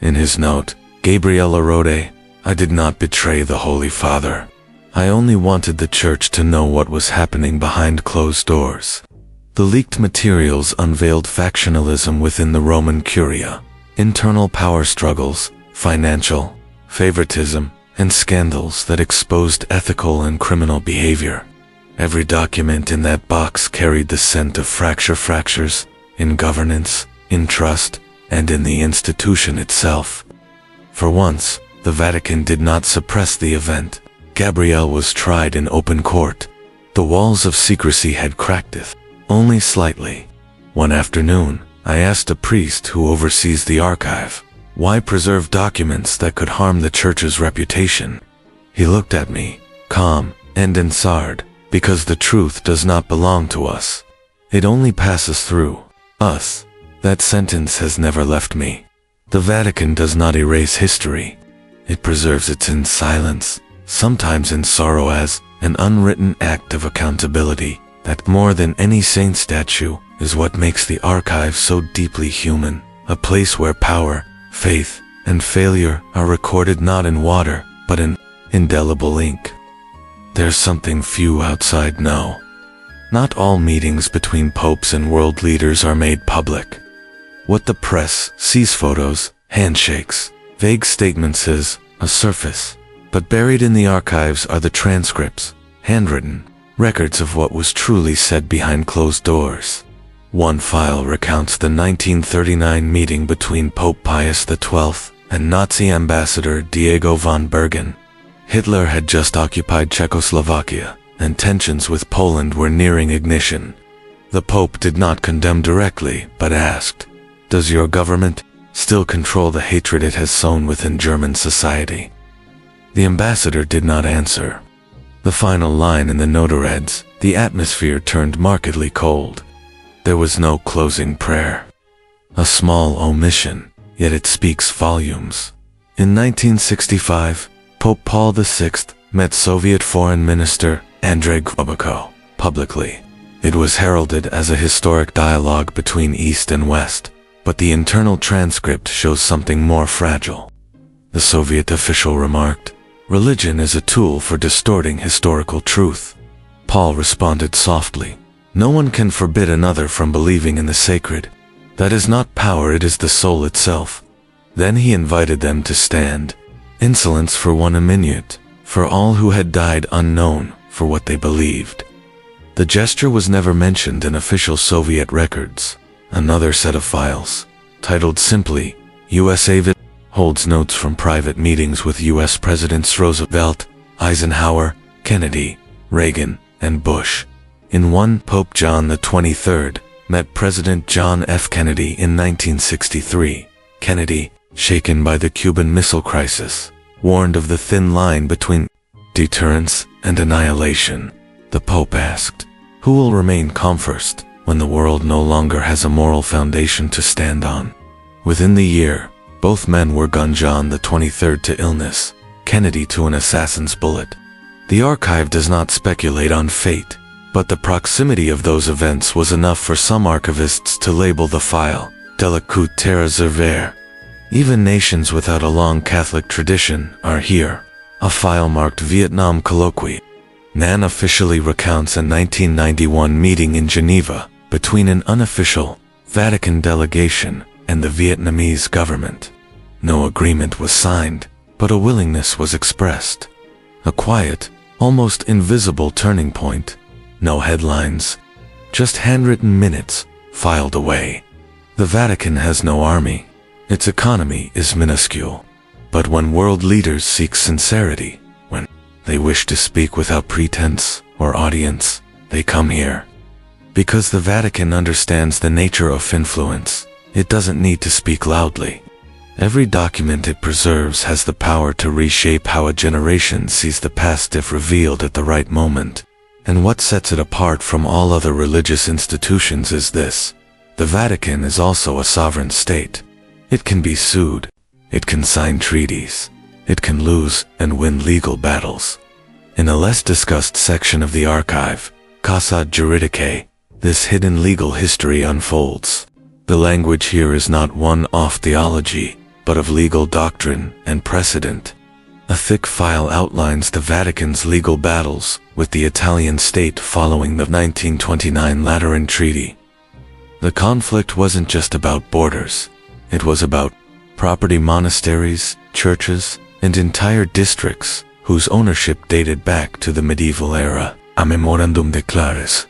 In his note, Gabriele wrote, "I did not betray the Holy Father. I only wanted the Church to know what was happening behind closed doors." The leaked materials unveiled factionalism within the Roman Curia, internal power struggles, financial favoritism, and scandals that exposed ethical and criminal behavior. Every document in that box carried the scent of fractures in governance, in trust, and in the institution itself. For once, the Vatican did not suppress the event. Gabriele was tried in open court. The walls of secrecy had cracked only slightly. One afternoon, I asked a priest who oversees the archive, why preserve documents that could harm the Church's reputation? He looked at me, calm and answered, "Because the truth does not belong to us. It only passes through us." That sentence has never left me. The Vatican does not erase history. It preserves it in silence, sometimes in sorrow, as an unwritten act of accountability that, more than any saint statue, is what makes the archive so deeply human, a place where power, faith, and failure are recorded not in water, but in indelible ink. There's something few outside know. Not all meetings between popes and world leaders are made public. What the press sees, photos, handshakes, vague statements, is a surface. But buried in the archives are the transcripts, handwritten records of what was truly said behind closed doors. One file recounts the 1939 meeting between Pope Pius XII and Nazi ambassador Diego von Bergen. Hitler had just occupied Czechoslovakia, and tensions with Poland were nearing ignition. The Pope did not condemn directly, but asked, "Does your government still control the hatred it has sown within German society?" The ambassador did not answer. The final line in the note reads, "The atmosphere turned markedly cold." There was no closing prayer. A small omission, yet it speaks volumes. In 1965, Pope Paul VI met Soviet Foreign Minister Andrei Gromyko publicly. It was heralded as a historic dialogue between East and West, but the internal transcript shows something more fragile. The Soviet official remarked, "Religion is a tool for distorting historical truth." Paul responded softly, "No one can forbid another from believing in the sacred. That is not power, it is the soul itself." Then he invited them to stand. Insolence for 1 minute, for all who had died unknown for what they believed. The gesture was never mentioned in official Soviet records. Another set of files, titled simply USA, holds notes from private meetings with U.S. Presidents Roosevelt, Eisenhower, Kennedy, Reagan, and Bush. In one, Pope John XXIII met President John F. Kennedy in 1963. Kennedy, shaken by the Cuban Missile Crisis, warned of the thin line between deterrence and annihilation. The Pope asked, "Who will remain calm first when the world no longer has a moral foundation to stand on?" Within the year, both men were gunned, John XXIII to illness, Kennedy to an assassin's bullet. The archive does not speculate on fate, but the proximity of those events was enough for some archivists to label the file de la Côte Réservée. Even nations without a long Catholic tradition are here. A file marked Vietnam colloquy. Nan officially recounts a 1991 meeting in Geneva between an unofficial Vatican delegation and the Vietnamese government. No agreement was signed, but a willingness was expressed. A quiet, almost invisible turning point. No headlines, just handwritten minutes filed away. The Vatican has no army. Its economy is minuscule. But when world leaders seek sincerity, when they wish to speak without pretense or audience, they come here. Because the Vatican understands the nature of influence, it doesn't need to speak loudly. Every document it preserves has the power to reshape how a generation sees the past if revealed at the right moment. And what sets it apart from all other religious institutions is this: the Vatican is also a sovereign state. It can be sued. It can sign treaties. It can lose and win legal battles. In a less discussed section of the archive, Casa Juridique, this hidden legal history unfolds. The language here is not one-off theology, but of legal doctrine and precedent. A thick file outlines the Vatican's legal battles with the Italian state following the 1929 Lateran Treaty. The conflict wasn't just about borders. It was about property, monasteries, churches, and entire districts whose ownership dated back to the medieval era. A memorandum declares.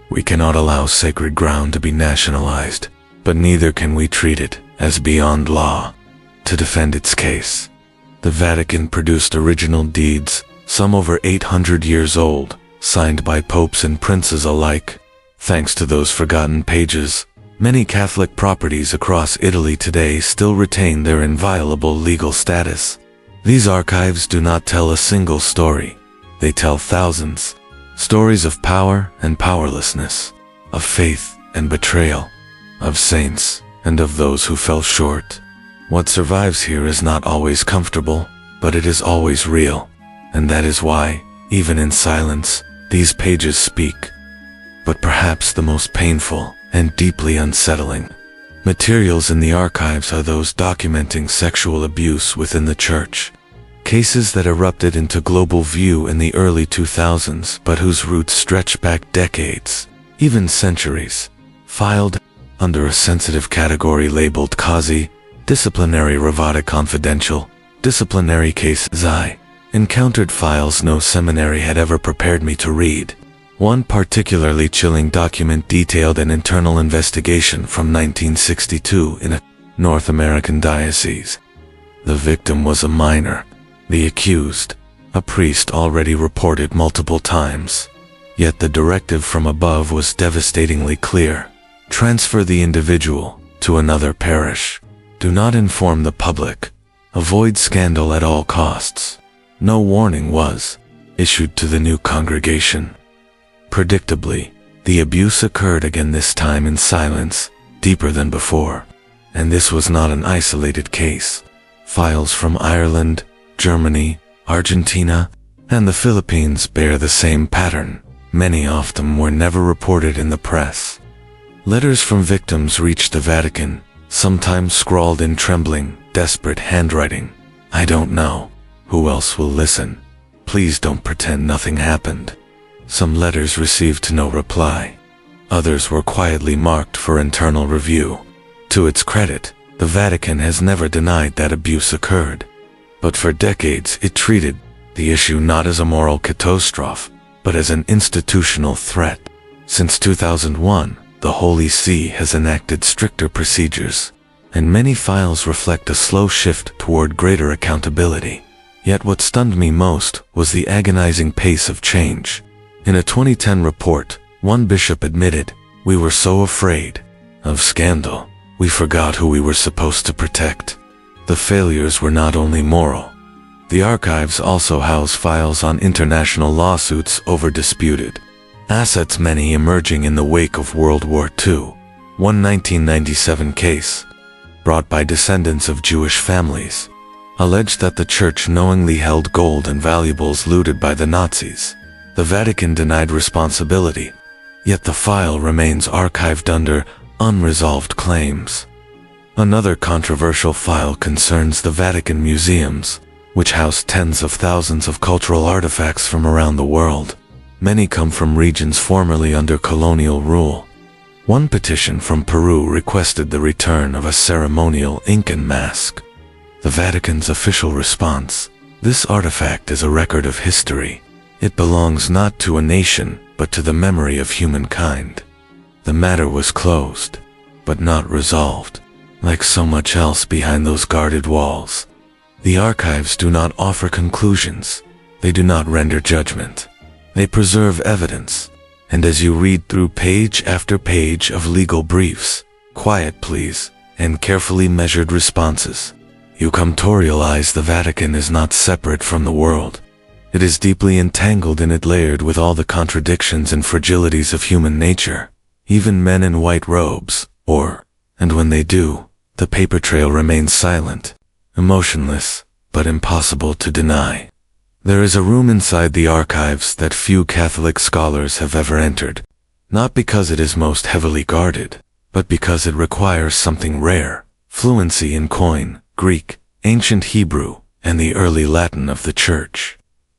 We cannot allow sacred ground to be nationalized, but neither can we treat it as beyond law. To defend its case, the Vatican produced original deeds, some over 800 years old, signed by popes and princes alike. Thanks to those forgotten pages, many Catholic properties across Italy today still retain their inviolable legal status. These archives do not tell a single story. They tell thousands. Stories of power and powerlessness, of faith and betrayal, of saints and of those who fell short. What survives here is not always comfortable, but it is always real. And that is why, even in silence, these pages speak. But perhaps the most painful and deeply unsettling materials in the archives are those documenting sexual abuse within the church. Cases that erupted into global view in the early 2000s, but whose roots stretch back decades, even centuries. Filed under a sensitive category labeled CASI, Disciplinary Revata Confidential, Disciplinary Cases. I encountered files no seminary had ever prepared me to read. One particularly chilling document detailed an internal investigation from 1962 in a North American diocese. The victim was a minor. The accused, a priest already reported multiple times. Yet the directive from above was devastatingly clear. Transfer the individual to another parish. Do not inform the public. Avoid scandal at all costs. No warning was issued to the new congregation. Predictably, the abuse occurred again, this time in silence, deeper than before. And this was not an isolated case. Files from Ireland, Germany, Argentina, and the Philippines bear the same pattern. Many of them were never reported in the press. Letters from victims reached the Vatican, sometimes scrawled in trembling, desperate handwriting. I don't know. Who else will listen? Please don't pretend nothing happened. Some letters received no reply. Others were quietly marked for internal review. To its credit, the Vatican has never denied that abuse occurred. But for decades it treated the issue not as a moral catastrophe, but as an institutional threat. Since 2001, the Holy See has enacted stricter procedures, and many files reflect a slow shift toward greater accountability. Yet what stunned me most was the agonizing pace of change. In a 2010 report, one bishop admitted, "We were so afraid of scandal, we forgot who we were supposed to protect." The failures were not only moral. The archives also house files on international lawsuits over disputed assets, many emerging in the wake of World War II. One 1997 case, brought by descendants of Jewish families, alleged that the church knowingly held gold and valuables looted by the Nazis. The Vatican denied responsibility, yet the file remains archived under unresolved claims. Another controversial file concerns the Vatican museums. which house tens of thousands of cultural artifacts from around the world. Many come from regions formerly under colonial rule. One petition from Peru requested the return of a ceremonial Incan mask. The Vatican's official response: "This artifact is a record of history. It belongs not to a nation, but to the memory of humankind." The matter was closed, but not resolved. Like so much else behind those guarded walls, the archives do not offer conclusions. They do not render judgment. They preserve evidence. And as you read through page after page of legal briefs, quiet pleas, and carefully measured responses, you come to realize the Vatican is not separate from the world. It is deeply entangled in it, layered with all the contradictions and fragilities of human nature. Even men in white robes, and when they do, the paper trail remains silent, emotionless, but impossible to deny. There is a room inside the archives that few Catholic scholars have ever entered, not because it is most heavily guarded, but because it requires something rare: fluency in Koine, Greek, ancient Hebrew, and the early Latin of the Church.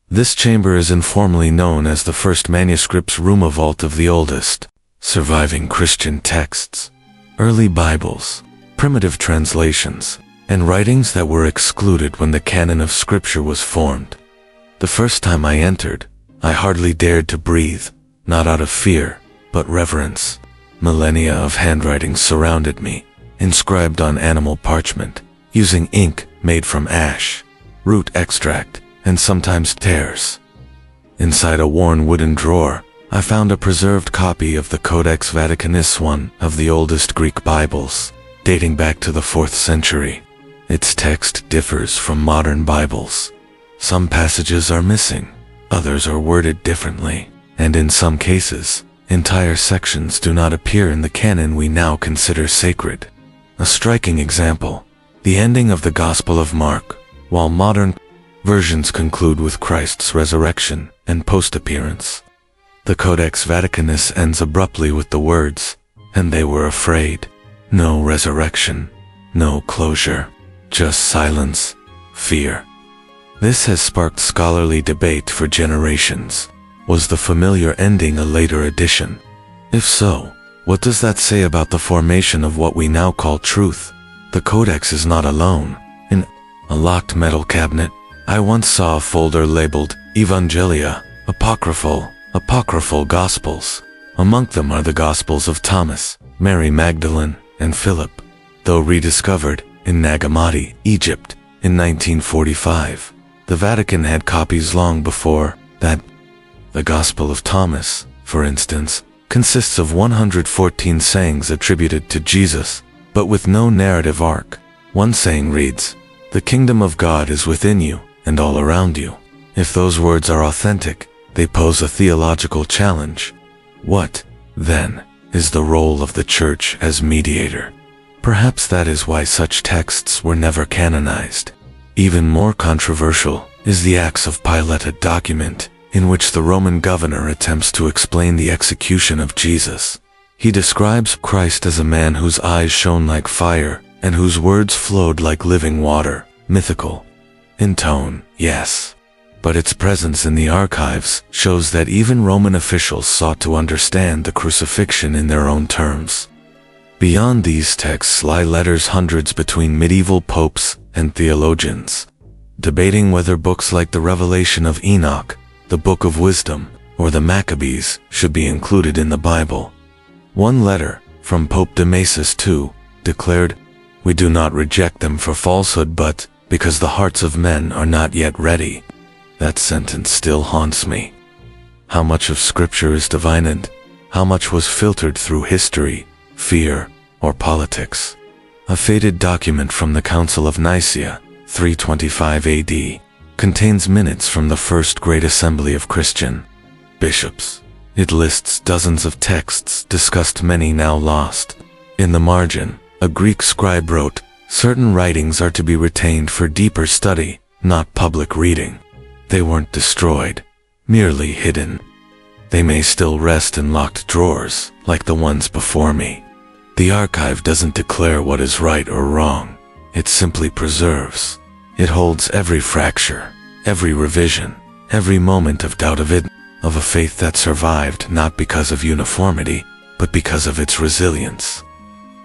This chamber is informally known as the first manuscripts room, a vault of the oldest surviving Christian texts, early Bibles, primitive translations, and writings that were excluded when the canon of Scripture was formed. The first time I entered, I hardly dared to breathe, not out of fear, but reverence. Millennia of handwriting surrounded me, inscribed on animal parchment, using ink made from ash, root extract, and sometimes tears. Inside a worn wooden drawer, I found a preserved copy of the Codex Vaticanus, one of the oldest Greek Bibles, dating back to the 4th century. Its text differs from modern Bibles. Some passages are missing, others are worded differently, and in some cases, entire sections do not appear in the canon we now consider sacred. A striking example: the ending of the Gospel of Mark. While modern versions conclude with Christ's resurrection and post-appearance, the Codex Vaticanus ends abruptly with the words, "And they were afraid." No resurrection, no closure, just silence, fear. This has sparked scholarly debate for generations. Was the familiar ending a later addition? If so, what does that say about the formation of what we now call truth? The Codex is not alone. In a locked metal cabinet, I once saw a folder labeled Evangelia, apocryphal Gospels. Among them are the Gospels of Thomas, Mary Magdalene, and Philip. Though rediscovered in Nagamati, Egypt, in 1945, the Vatican had copies long before that. The Gospel of Thomas, for instance, consists of 114 sayings attributed to Jesus, but with no narrative arc. One saying reads, "The kingdom of God is within you and all around you." If those words are authentic, they pose a theological challenge. What, then, is the role of the Church as mediator? Perhaps that is why such texts were never canonized. Even more controversial is the Acts of Pilate, a document in which the Roman governor attempts to explain the execution of Jesus. He describes Christ as a man whose eyes shone like fire and whose words flowed like living water. Mythical in tone, yes, but its presence in the archives shows that even Roman officials sought to understand the crucifixion in their own terms. Beyond these texts lie letters, hundreds, between medieval popes and theologians, debating whether books like the Revelation of Enoch, the Book of Wisdom, or the Maccabees should be included in the Bible. One letter, from Pope Damasus II, declared, "We do not reject them for falsehood, but because the hearts of men are not yet ready." That sentence still haunts me. How much of Scripture is divine and how much was filtered through history, fear, or politics? A faded document from the Council of Nicaea, 325 AD, contains minutes from the first great assembly of Christian bishops. It lists dozens of texts discussed, many now lost. In the margin, a Greek scribe wrote, "Certain writings are to be retained for deeper study, not public reading." They weren't destroyed, merely hidden. They may still rest in locked drawers, like the ones before me. The archive doesn't declare what is right or wrong. It simply preserves. It holds every fracture, every revision, every moment of doubt of a faith that survived not because of uniformity, but because of its resilience.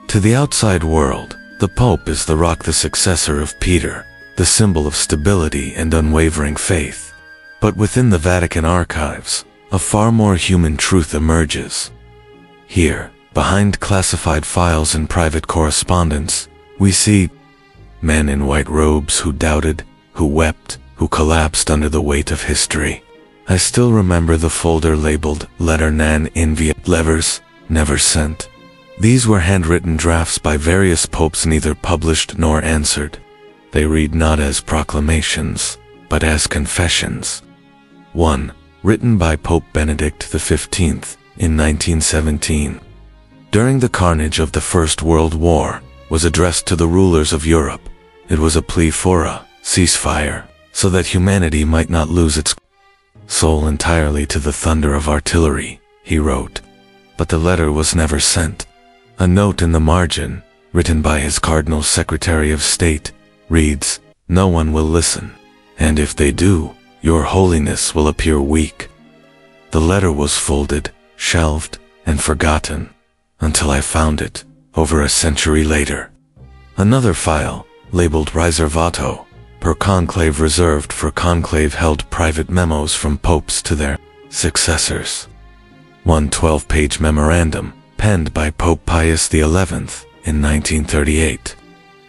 To the outside world, the Pope is the rock, the successor of Peter, the symbol of stability and unwavering faith. But within the Vatican archives, a far more human truth emerges. Here, behind classified files and private correspondence, we see men in white robes who doubted, who wept, who collapsed under the weight of history. I still remember the folder labeled Letter non inviat, letters never sent. These were handwritten drafts by various popes, neither published nor answered. They read not as proclamations, but as confessions. One, written by Pope Benedict XV in 1917. During the carnage of the First World War, was addressed to the rulers of Europe. It was a plea for a ceasefire, so that humanity might not lose its soul entirely to the thunder of artillery, he wrote. But the letter was never sent. A note in the margin, written by his Cardinal Secretary of State, reads, "No one will listen, and if they do, your holiness will appear weak." The letter was folded, shelved, and forgotten, until I found it, over a century later. Another file, labeled Riservato, per conclave, reserved for conclave-held private memos from popes to their successors. One 12-page memorandum, penned by Pope Pius XI in 1938,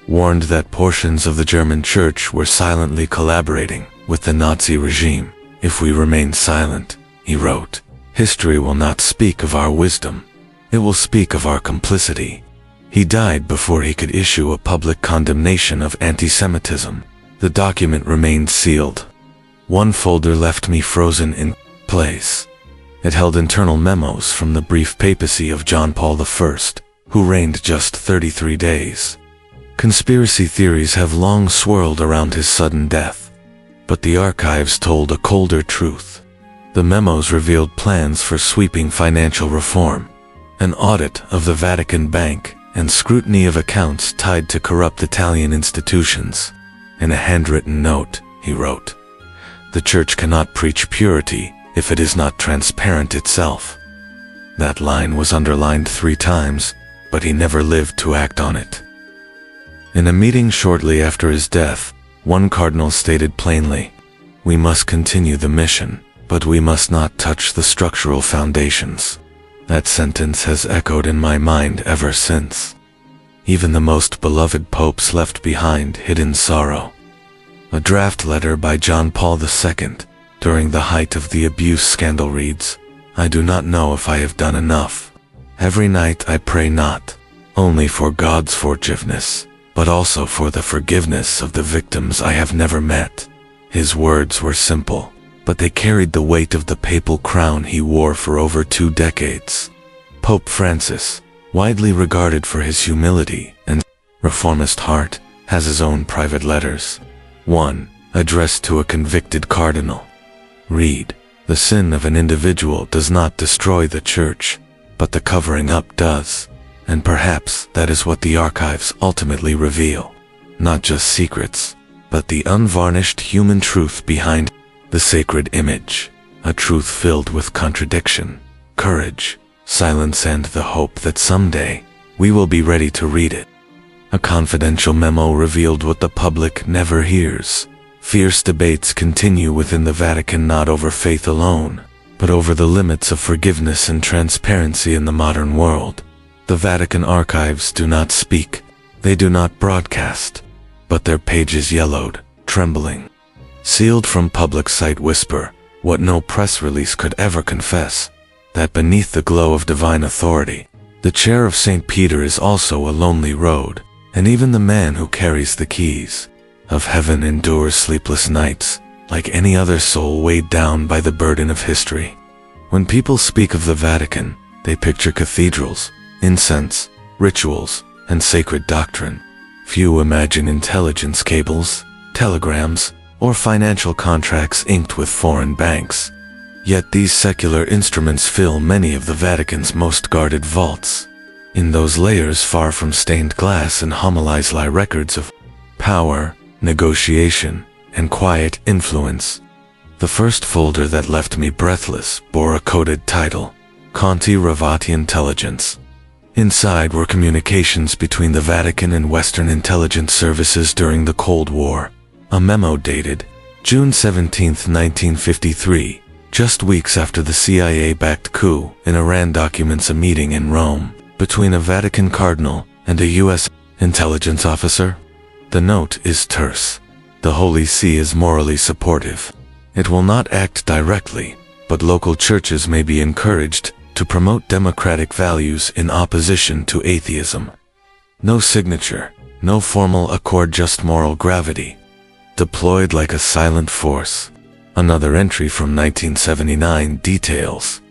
warned that portions of the German Church were silently collaborating with the Nazi regime. "If we remain silent," he wrote, "history will not speak of our wisdom. It will speak of our complicity." He died before he could issue a public condemnation of anti-Semitism. The document remained sealed. One folder left me frozen in place. It held internal memos from the brief papacy of John Paul I, who reigned just 33 days. Conspiracy theories have long swirled around his sudden death, but the archives told a colder truth. The memos revealed plans for sweeping financial reform, an audit of the Vatican Bank, and scrutiny of accounts tied to corrupt Italian institutions. In a handwritten note, he wrote, "The Church cannot preach purity if it is not transparent itself." That line was underlined 3 times, but he never lived to act on it. In a meeting shortly after his death, one cardinal stated plainly, "We must continue the mission, but we must not touch the structural foundations." That sentence has echoed in my mind ever since. Even the most beloved popes left behind hidden sorrow. A draft letter by John Paul II, during the height of the abuse scandal, reads, "I do not know if I have done enough. Every night I pray not only for God's forgiveness, but also for the forgiveness of the victims I have never met." His words were simple, but they carried the weight of the papal crown he wore for over 2 decades. Pope Francis, widely regarded for his humility and reformist heart, has his own private letters. One, addressed to a convicted cardinal. Read, "The sin of an individual does not destroy the Church, but the covering up does." And perhaps that is what the archives ultimately reveal. Not just secrets, but the unvarnished human truth behind the sacred image. A truth filled with contradiction, courage, silence, and the hope that someday we will be ready to read it. A confidential memo revealed what the public never hears. Fierce debates continue within the Vatican, not over faith alone, but over the limits of forgiveness and transparency in the modern world. The Vatican archives do not speak, they do not broadcast, but their pages yellowed, trembling, sealed from public sight, whisper what no press release could ever confess, that beneath the glow of divine authority, the chair of St. Peter is also a lonely road, and even the man who carries the keys of heaven endures sleepless nights, like any other soul weighed down by the burden of history. When people speak of the Vatican, they picture cathedrals, incense, rituals, and sacred doctrine. Few imagine intelligence cables, telegrams, or financial contracts inked with foreign banks. Yet these secular instruments fill many of the Vatican's most guarded vaults. In those layers, far from stained glass and homilies, lie records of power, negotiation, and quiet influence. The first folder that left me breathless bore a coded title, Conti Ravati Intelligence. Inside were communications between the Vatican and Western intelligence services during the Cold War. A memo dated June 17, 1953, just weeks after the CIA-backed coup in Iran, documents a meeting in Rome between a Vatican cardinal and a U.S. intelligence officer. The note is terse. The Holy See is morally supportive. It will not act directly, but local churches may be encouraged to promote democratic values in opposition to atheism. No signature, no formal accord, just moral gravity. Deployed like a silent force. Another entry from 1979 details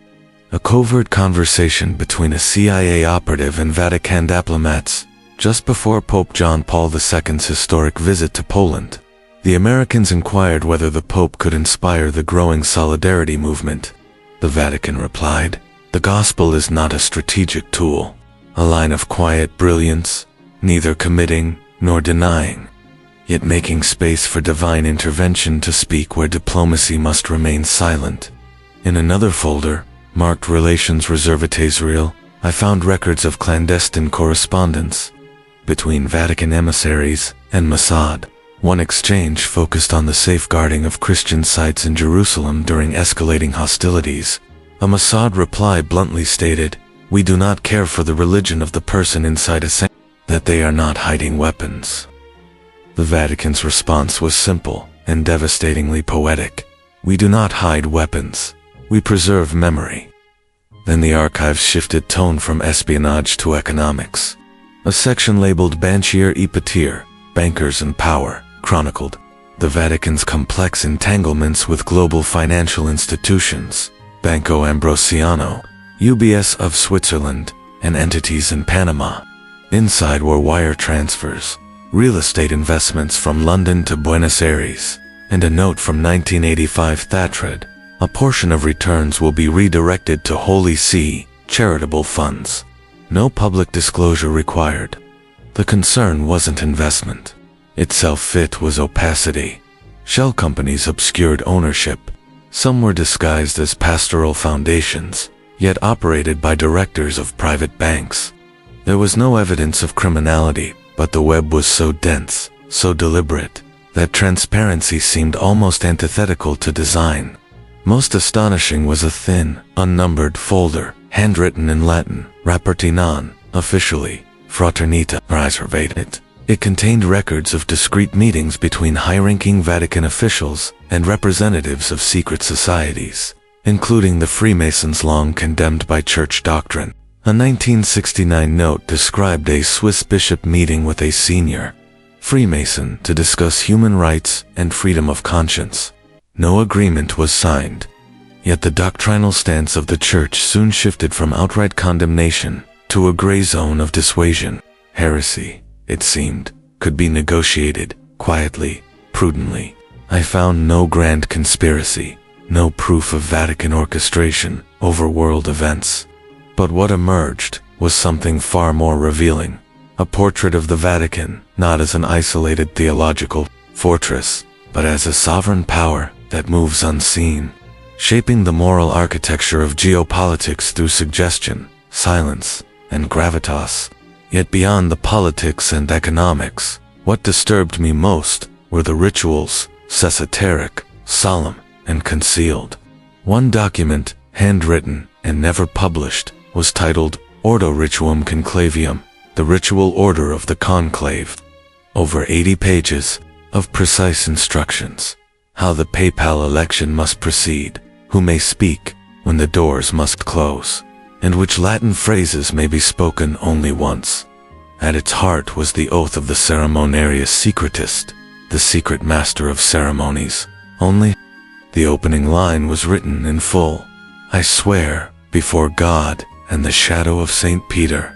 a covert conversation between a CIA operative and Vatican diplomats just before Pope John Paul II's historic visit to Poland. The Americans inquired whether the Pope could inspire the growing solidarity movement. The Vatican replied, "The gospel is not a strategic tool, a line of quiet brilliance, neither committing nor denying, yet making space for divine intervention to speak where diplomacy must remain silent." In another folder, marked Relations Reservate Israel, I found records of clandestine correspondence between Vatican emissaries and Mossad. One exchange focused on the safeguarding of Christian sites in Jerusalem during escalating hostilities. A Mossad reply bluntly stated, "We do not care for the religion of the person inside a sanctuary," that they are not hiding weapons. The Vatican's response was simple and devastatingly poetic. "We do not hide weapons. We preserve memory." Then the archives shifted tone from espionage to economics. A section labeled Banchier e Patir, Bankers and Power, chronicled the Vatican's complex entanglements with global financial institutions, Banco Ambrosiano, UBS of Switzerland, and entities in Panama. Inside were wire transfers, real estate investments from London to Buenos Aires, and a note from 1985 Thatred. A portion of returns will be redirected to Holy See charitable funds. No public disclosure required. The concern wasn't investment. It was opacity. Shell companies obscured ownership. Some were disguised as pastoral foundations, yet operated by directors of private banks. There was no evidence of criminality, but the web was so dense, so deliberate, that transparency seemed almost antithetical to design. Most astonishing was a thin, unnumbered folder, handwritten in Latin, Rapporti non, officially, Fraternita Riservated. It contained records of discreet meetings between high-ranking Vatican officials and representatives of secret societies, including the Freemasons long condemned by church doctrine. A 1969 note described a Swiss bishop meeting with a senior Freemason to discuss human rights and freedom of conscience. No agreement was signed. Yet the doctrinal stance of the church soon shifted from outright condemnation to a gray zone of dissuasion. Heresy, it seemed, could be negotiated quietly, prudently. I found no grand conspiracy, no proof of Vatican orchestration over world events. But what emerged was something far more revealing. A portrait of the Vatican, not as an isolated theological fortress, but as a sovereign power that moves unseen, shaping the moral architecture of geopolitics through suggestion, silence, and gravitas. Yet beyond the politics and economics, what disturbed me most were the rituals, esoteric, solemn, and concealed. One document, handwritten and never published, was titled Ordo Rituum Conclavium, the ritual order of the conclave. Over 80 pages of precise instructions. How the papal election must proceed, who may speak when the doors must close, and which Latin phrases may be spoken only once. At its heart was the oath of the ceremoniarius secretist, the secret master of ceremonies. Only the opening line was written in full. "I swear before God and the shadow of St. Peter."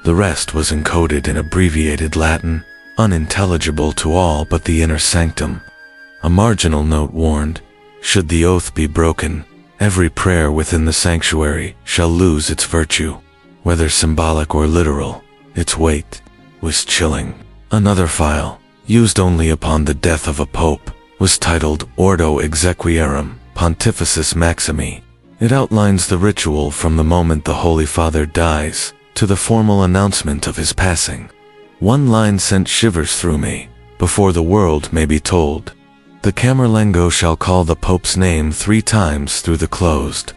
The rest was encoded in abbreviated Latin, unintelligible to all but the inner sanctum. A marginal note warned, should the oath be broken, every prayer within the sanctuary shall lose its virtue. Whether symbolic or literal, its weight was chilling. Another file, used only upon the death of a pope, was titled Ordo Exequiarum Pontificis Maximi. It outlines the ritual from the moment the Holy Father dies to the formal announcement of his passing. One line sent shivers through me. Before the world may be told, the Camerlengo shall call the Pope's name 3 times through the closed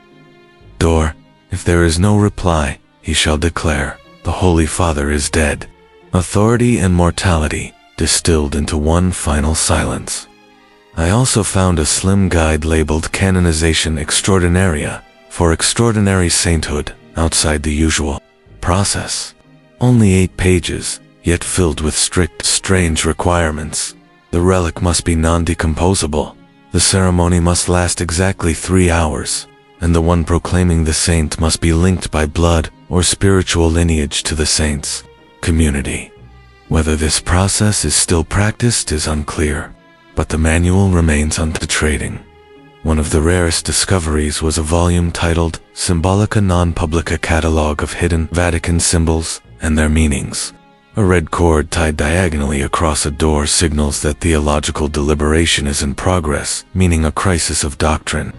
door. If there is no reply, he shall declare, the Holy Father is dead. Authority and mortality distilled into one final silence. I also found a slim guide labeled Canonization Extraordinaria for extraordinary sainthood outside the usual process. Only 8 pages, yet filled with strict, strange requirements. The relic must be non-decomposable. The ceremony must last exactly 3 hours, and the one proclaiming the saint must be linked by blood or spiritual lineage to the saint's community. Whether this process is still practiced is unclear, but the manual remains undeterring. One of the rarest discoveries was a volume titled Symbolica Non Publica Catalogue of Hidden Vatican Symbols and Their Meanings. A red cord tied diagonally across a door signals that theological deliberation is in progress, meaning a crisis of doctrine.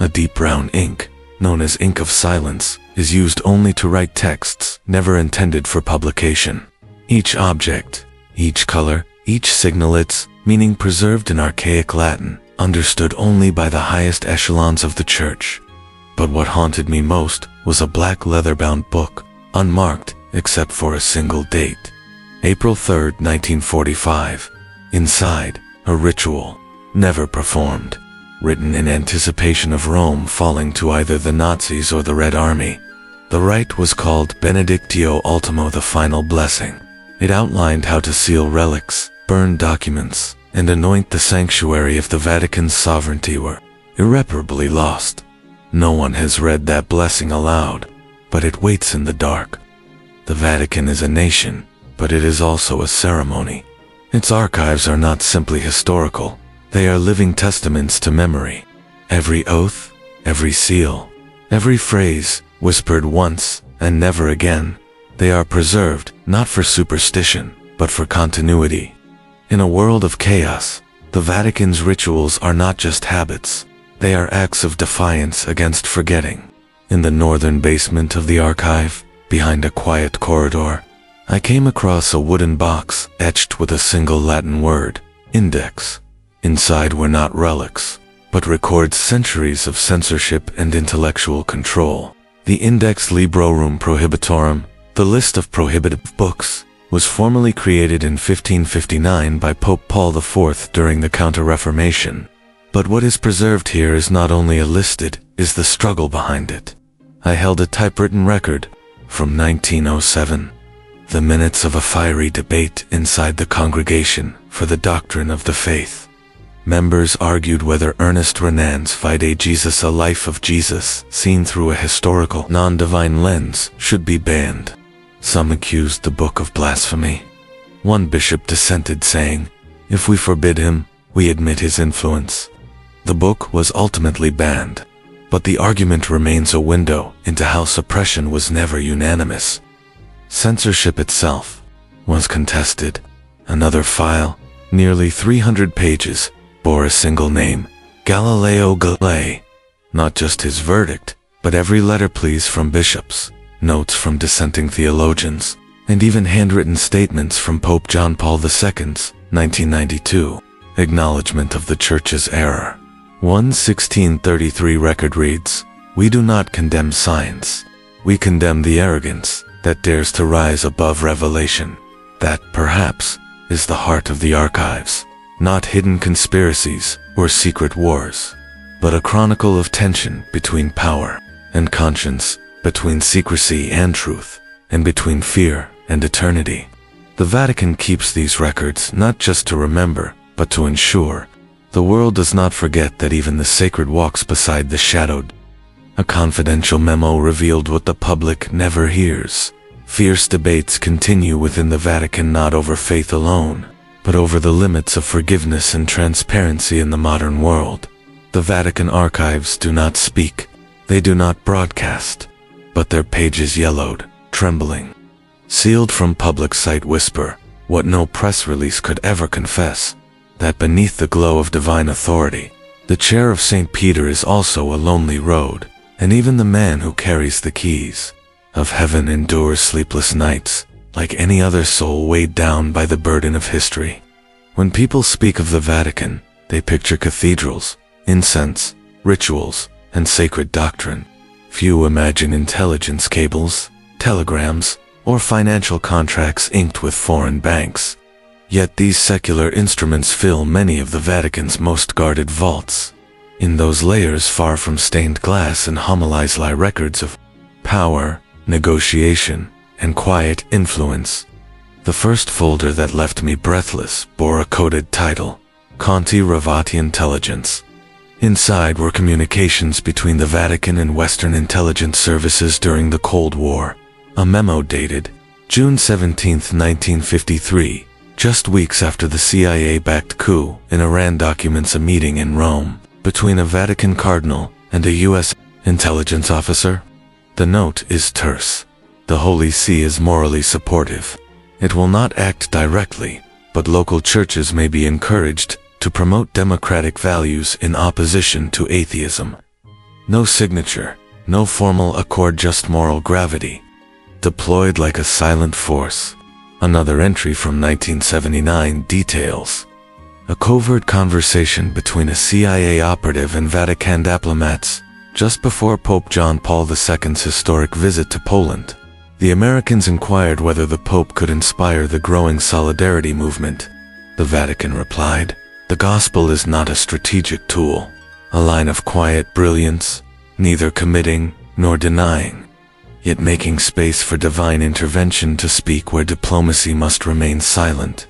A deep brown ink, known as ink of silence, is used only to write texts never intended for publication. Each object, each color, each signal, its meaning preserved in archaic Latin, understood only by the highest echelons of the Church. But what haunted me most was a black leather-bound book, unmarked except for a single date. April 3, 1945. Inside, a ritual, never performed, written in anticipation of Rome falling to either the Nazis or the Red Army. The rite was called Benedictio Ultimo, the final blessing. It outlined how to seal relics, burn documents, and anoint the sanctuary if the Vatican's sovereignty were irreparably lost. No one has read that blessing aloud, but it waits in the dark. The Vatican is a nation, but it is also a ceremony. Its archives are not simply historical, they are living testaments to memory. Every oath, every seal, every phrase, whispered once and never again, they are preserved, not for superstition, but for continuity. In a world of chaos, the Vatican's rituals are not just habits, they are acts of defiance against forgetting. In the northern basement of the archive, behind a quiet corridor, I came across a wooden box etched with a single Latin word, index. Inside were not relics, but records centuries of censorship and intellectual control. The Index Librorum Prohibitorum, the list of prohibited books, was formally created in 1559 by Pope Paul IV during the Counter-Reformation. But what is preserved here is not only a listed, is the struggle behind it. I held a typewritten record from 1907. The minutes of a fiery debate inside the Congregation for the Doctrine of the Faith. Members argued whether Ernest Renan's Fide Jesus, a Life of Jesus, seen through a historical, non-divine lens, should be banned. Some accused the book of blasphemy. One bishop dissented, saying, "If we forbid him, we admit his influence." The book was ultimately banned, but the argument remains a window into how suppression was never unanimous. Censorship itself was contested. Another file, nearly 300 pages, bore a single name, Galileo Galilei. Not just his verdict, but every letter pleas from bishops, notes from dissenting theologians, and even handwritten statements from Pope John Paul II's 1992 acknowledgement of the Church's error. 1:1633 record reads, "We do not condemn science. We condemn the arrogance that dares to rise above revelation. That, perhaps, is the heart of the archives. Not hidden conspiracies or secret wars, but a chronicle of tension between power and conscience, between secrecy and truth, and between fear and eternity." The Vatican keeps these records not just to remember, but to ensure the world does not forget that even the sacred walks beside the shadowed. A confidential memo revealed what the public never hears. Fierce debates continue within the Vatican, not over faith alone, but over the limits of forgiveness and transparency in the modern world. The Vatican archives do not speak, they do not broadcast, but their pages yellowed, trembling, sealed from public sight, whisper, what no press release could ever confess, that beneath the glow of divine authority, the chair of St. Peter is also a lonely road, and even the man who carries the keys of heaven endures sleepless nights, like any other soul weighed down by the burden of history. When people speak of the Vatican, they picture cathedrals, incense, rituals, and sacred doctrine. Few imagine intelligence cables, telegrams, or financial contracts inked with foreign banks. Yet these secular instruments fill many of the Vatican's most guarded vaults. In those layers far from stained glass and homilies lie records of power, negotiation, and quiet influence. The first folder that left me breathless bore a coded title, Conti-Ravati Intelligence. Inside were communications between the Vatican and Western intelligence services during the Cold War. A memo dated June 17, 1953, just weeks after the CIA-backed coup in Iran documents a meeting in Rome between a Vatican cardinal and a U.S. intelligence officer. The note is terse. The Holy See is morally supportive. It will not act directly, but local churches may be encouraged to promote democratic values in opposition to atheism. No signature, no formal accord, just moral gravity, deployed like a silent force. Another entry from 1979 details a covert conversation between a CIA operative and Vatican diplomats just before Pope John Paul II's historic visit to Poland. The Americans inquired whether the Pope could inspire the growing solidarity movement. The Vatican replied, "The gospel is not a strategic tool, a line of quiet brilliance, neither committing nor denying, yet making space for divine intervention to speak where diplomacy must remain silent."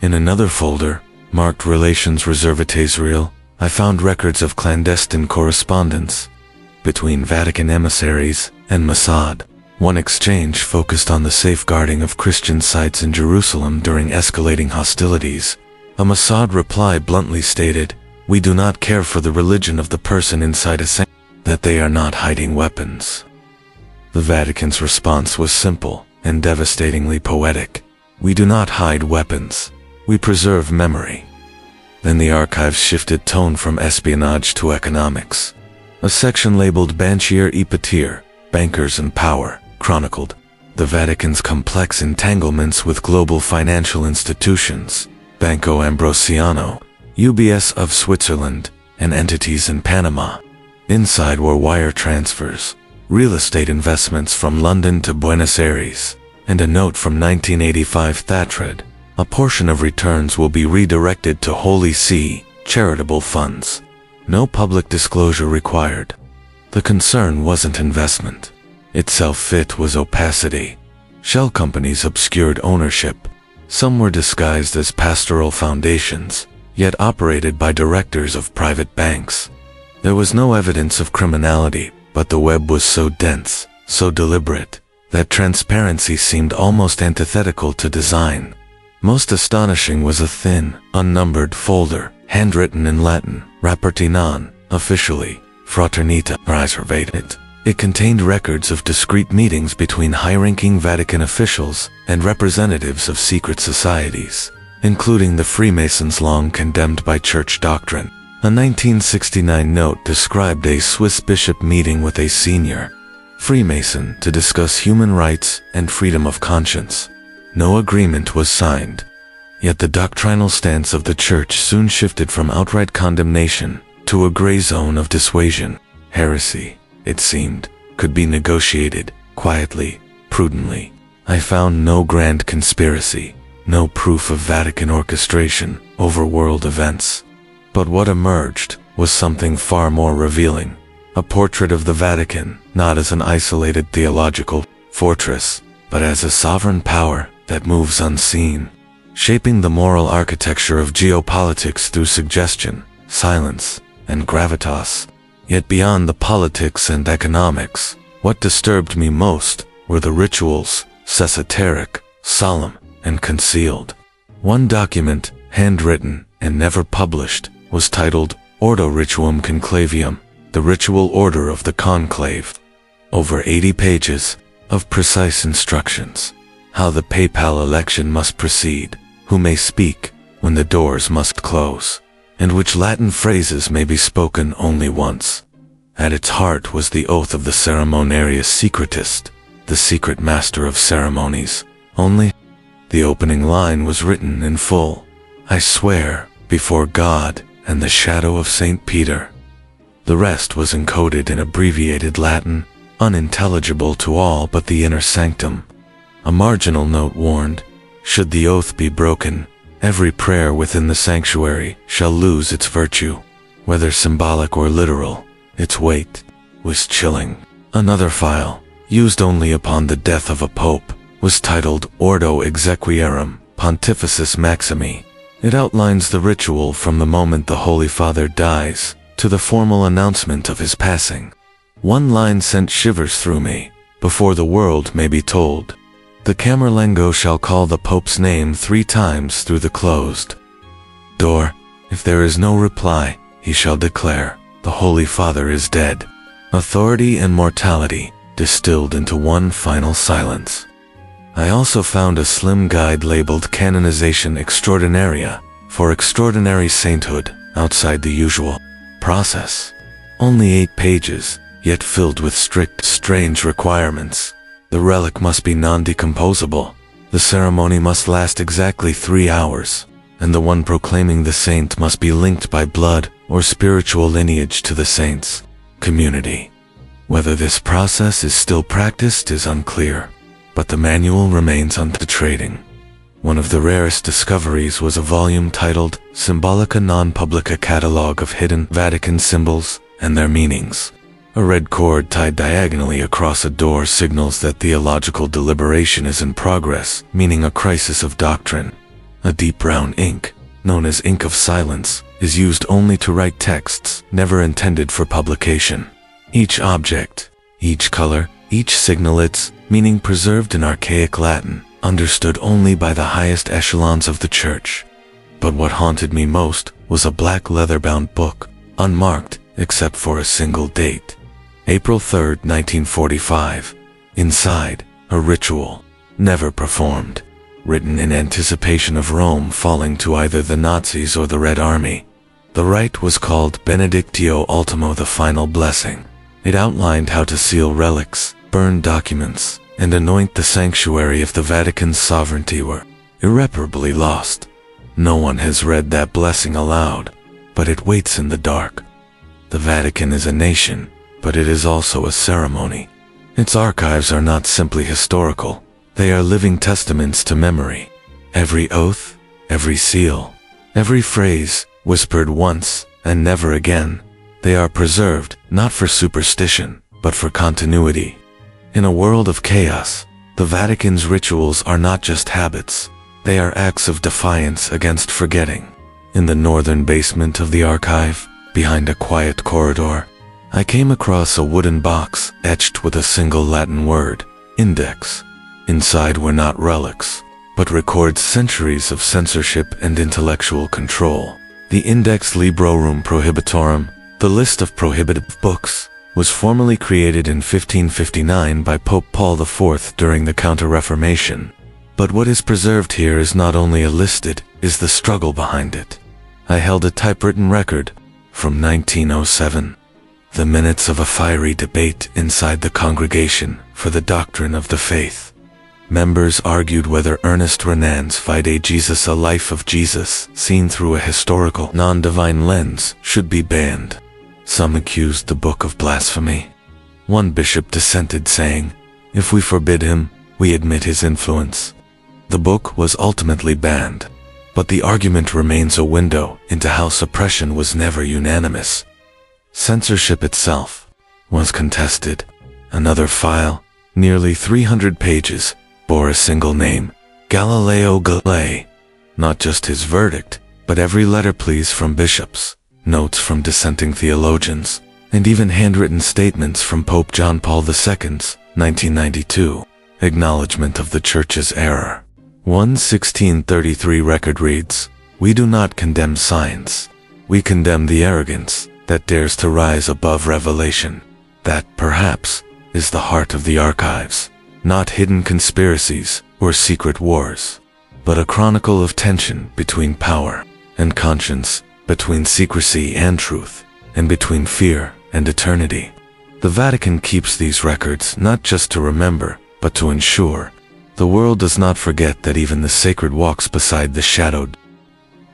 In another folder, marked Relations Reservate Israel, I found records of clandestine correspondence between Vatican emissaries and Mossad. One exchange focused on the safeguarding of Christian sites in Jerusalem during escalating hostilities. A Mossad reply bluntly stated, "We do not care for the religion of the person inside a sanctuary," that they are not hiding weapons. The Vatican's response was simple and devastatingly poetic. "We do not hide weapons. We preserve memory." Then the archives shifted tone from espionage to economics. A section labeled Banchier e Potere, Bankers and Power, chronicled the Vatican's complex entanglements with global financial institutions, Banco Ambrosiano, UBS of Switzerland, and entities in Panama. Inside were wire transfers, real estate investments from London to Buenos Aires, and a note from 1985 that read, "A portion of returns will be redirected to Holy See charitable funds. No public disclosure required." The concern wasn't investment. It was opacity. Shell companies obscured ownership. Some were disguised as pastoral foundations, yet operated by directors of private banks. There was no evidence of criminality, but the web was so dense, so deliberate, that transparency seemed almost antithetical to design. Most astonishing was a thin, unnumbered folder, handwritten in Latin, Rapporti non, officially, Fraternita Riservated. It contained records of discreet meetings between high-ranking Vatican officials and representatives of secret societies, including the Freemasons long condemned by church doctrine. A 1969 note described a Swiss bishop meeting with a senior Freemason to discuss human rights and freedom of conscience. No agreement was signed. Yet the doctrinal stance of the church soon shifted from outright condemnation to a gray zone of dissuasion. Heresy, it seemed, could be negotiated quietly, prudently. I found no grand conspiracy, no proof of Vatican orchestration over world events. But what emerged was something far more revealing. A portrait of the Vatican, not as an isolated theological fortress, but as a sovereign power that moves unseen, shaping the moral architecture of geopolitics through suggestion, silence, and gravitas. Yet beyond the politics and economics, what disturbed me most were the rituals, esoteric, solemn, and concealed. One document, handwritten and never published, was titled Ordo Rituum Conclavium, the ritual order of the conclave. Over 80 pages of precise instructions. How the papal election must proceed, who may speak when the doors must close, and which Latin phrases may be spoken only once. At its heart was the oath of the ceremoniarius secretist, the secret master of ceremonies. Only, the opening line was written in full. I swear, before God and the shadow of St. Peter. The rest was encoded in abbreviated Latin, unintelligible to all but the inner sanctum. A marginal note warned, should the oath be broken, every prayer within the sanctuary shall lose its virtue. Whether symbolic or literal, its weight was chilling. Another file, used only upon the death of a pope, was titled Ordo Exequiarum Pontificis Maximi. It outlines the ritual from the moment the Holy Father dies to the formal announcement of his passing. One line sent shivers through me. Before the world may be told, the Camerlengo shall call the Pope's name 3 times through the closed door. If there is no reply, he shall declare, the Holy Father is dead. Authority and mortality distilled into one final silence. I also found a slim guide labeled Canonization Extraordinaria for extraordinary sainthood outside the usual process. Only 8 pages, yet filled with strict, strange requirements. The relic must be non-decomposable. The ceremony must last exactly 3 hours, and the one proclaiming the saint must be linked by blood or spiritual lineage to the saint's community. Whether this process is still practiced is unclear, but the manual remains untitrating. One of the rarest discoveries was a volume titled Symbolica Non Publica Catalogue of Hidden Vatican Symbols and Their Meanings. A red cord tied diagonally across a door signals that theological deliberation is in progress, meaning a crisis of doctrine. A deep brown ink, known as ink of silence, is used only to write texts never intended for publication. Each object, each color, each signal, its meaning preserved in archaic Latin, understood only by the highest echelons of the Church. But what haunted me most was a black leather-bound book, unmarked except for a single date. April 3, 1945. Inside, a ritual, never performed, written in anticipation of Rome falling to either the Nazis or the Red Army. The rite was called Benedictio Ultimo, the final blessing. It outlined how to seal relics, burn documents, and anoint the sanctuary if the Vatican's sovereignty were irreparably lost. No one has read that blessing aloud, but it waits in the dark. The Vatican is a nation, but it is also a ceremony. Its archives are not simply historical, they are living testaments to memory. Every oath, every seal, every phrase, whispered once and never again, they are preserved not for superstition, but for continuity. In a world of chaos, the Vatican's rituals are not just habits, they are acts of defiance against forgetting. In the northern basement of the archive, behind a quiet corridor, I came across a wooden box etched with a single Latin word, index. Inside were not relics, but records centuries of censorship and intellectual control. The Index Librorum Prohibitorum, the list of prohibited books, was formally created in 1559 by Pope Paul IV during the Counter-Reformation. But what is preserved here is not only a list, it is the struggle behind it. I held a typewritten record from 1907. The minutes of a fiery debate inside the Congregation for the Doctrine of the Faith. Members argued whether Ernest Renan's Fide Jesus, a Life of Jesus, seen through a historical, non-divine lens, should be banned. Some accused the book of blasphemy. One bishop dissented, saying, "If we forbid him, we admit his influence." The book was ultimately banned, but the argument remains a window into how suppression was never unanimous. Censorship itself was contested. Another file, nearly 300 pages, bore a single name, Galileo Galilei. Not just his verdict, but every letter pleas from bishops, notes from dissenting theologians, and even handwritten statements from Pope John Paul II's 1992 acknowledgement of the Church's error. 1:1633 record reads, "We do not condemn science. We condemn the arrogance that dares to rise above revelation. That, perhaps, is the heart of the archives, not hidden conspiracies or secret wars, but a chronicle of tension between power and conscience, between secrecy and truth, and between fear and eternity. The Vatican keeps these records not just to remember, but to ensure the world does not forget that even the sacred walks beside the shadowed.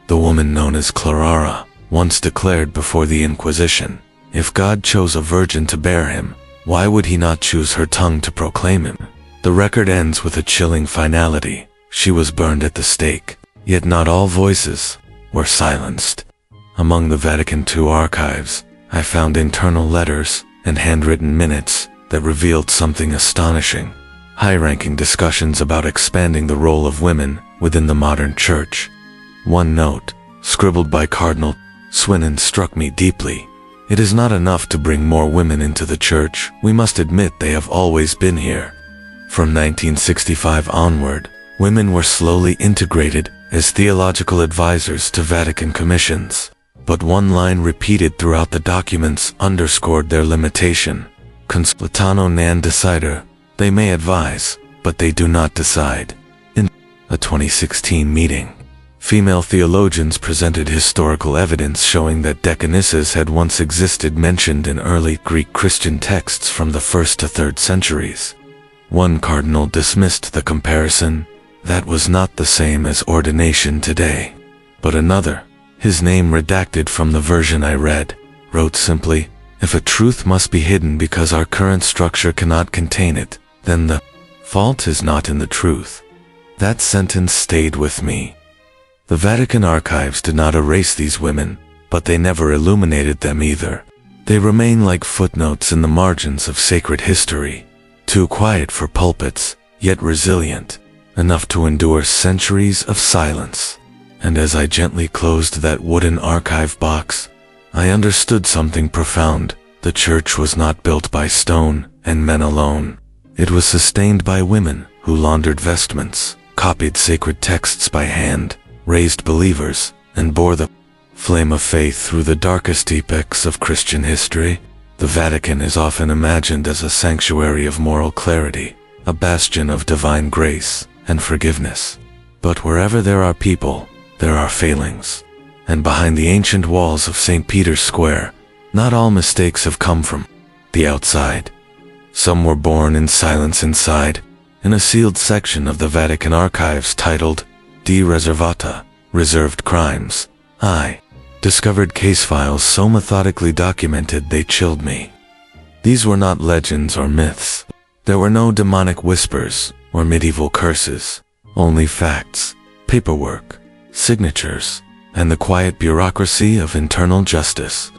The woman known as Clara once declared before the Inquisition, if God chose a virgin to bear him, why would he not choose her tongue to proclaim him? The record ends with a chilling finality. She was burned at the stake, yet not all voices were silenced. Among the Vatican II archives, I found internal letters and handwritten minutes that revealed something astonishing. High-ranking discussions about expanding the role of women within the modern church. One note, scribbled by Cardinal Swinnon, struck me deeply. It is not enough to bring more women into the church, we must admit they have always been here. From 1965 onward, women were slowly integrated as theological advisors to Vatican commissions. But one line repeated throughout the documents underscored their limitation. Consultano non decider. They may advise, but they do not decide. In a 2016 meeting, female theologians presented historical evidence showing that deaconesses had once existed, mentioned in early Greek Christian texts from the 1st to 3rd centuries. One cardinal dismissed the comparison. That was not the same as ordination today. But another, his name redacted from the version I read, wrote simply, if a truth must be hidden because our current structure cannot contain it, then the fault is not in the truth. That sentence stayed with me. The Vatican archives did not erase these women, but they never illuminated them either. They remain like footnotes in the margins of sacred history, too quiet for pulpits, yet resilient, enough to endure centuries of silence. And as I gently closed that wooden archive box, I understood something profound. The church was not built by stone and men alone. It was sustained by women who laundered vestments, copied sacred texts by hand, raised believers, and bore the flame of faith through the darkest epochs of Christian history. The Vatican is often imagined as a sanctuary of moral clarity, a bastion of divine grace and forgiveness. But wherever there are people, there are failings. And behind the ancient walls of St. Peter's Square, not all mistakes have come from the outside. Some were born in silence inside, in a sealed section of the Vatican archives titled De Reservata, Reserved Crimes. I discovered case files so methodically documented they chilled me. These were not legends or myths. There were no demonic whispers or medieval curses, only facts, paperwork, signatures, and the quiet bureaucracy of internal justice.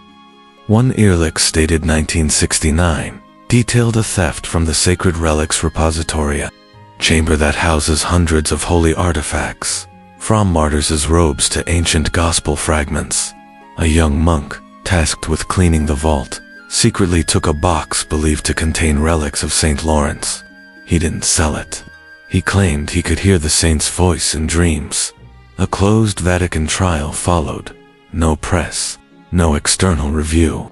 One earlick dated 1969 detailed a theft from the Sacred Relics Repository, a chamber that houses hundreds of holy artifacts, from martyrs' robes to ancient gospel fragments. A young monk, tasked with cleaning the vault, secretly took a box believed to contain relics of St. Lawrence. He didn't sell it. He claimed he could hear the saint's voice in dreams. A closed Vatican trial followed. No press, no external review.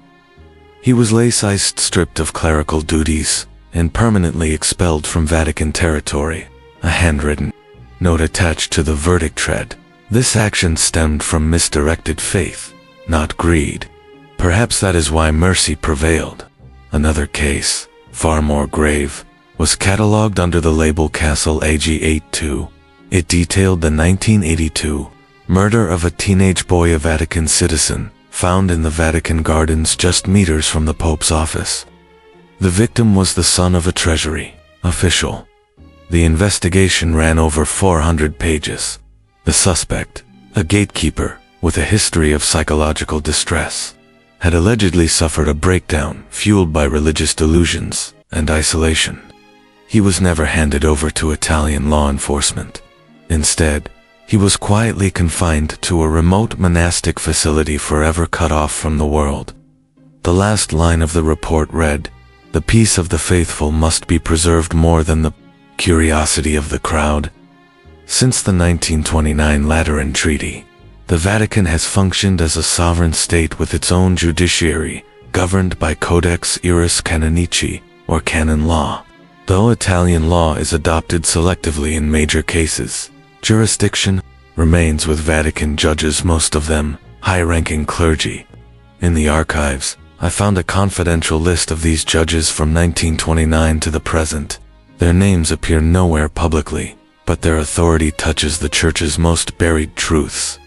He was laicized, stripped of clerical duties, and permanently expelled from Vatican territory. A handwritten note attached to the verdict read, "This action stemmed from misdirected faith, not greed." Perhaps that is why mercy prevailed. Another case, far more grave, was catalogued under the label Castle AG82. It detailed the 1982 murder of a teenage boy, a Vatican citizen, found in the Vatican gardens just meters from the Pope's office. The victim was the son of a treasury official. The investigation ran over 400 pages. The suspect, a gatekeeper with a history of psychological distress, had allegedly suffered a breakdown fueled by religious delusions and isolation. He was never handed over to Italian law enforcement. Instead, he was quietly confined to a remote monastic facility, forever cut off from the world. The last line of the report read, "The peace of the faithful must be preserved more than the curiosity of the crowd." Since the 1929 Lateran Treaty, the Vatican has functioned as a sovereign state with its own judiciary, governed by Codex Iuris Canonici, or canon law. Though Italian law is adopted selectively in major cases, Jurisdiction remains with Vatican judges, most of them high-ranking clergy. In the archives, I found a confidential list of these judges from 1929 to the present. Their names appear nowhere publicly, but their authority touches the Church's most buried truths.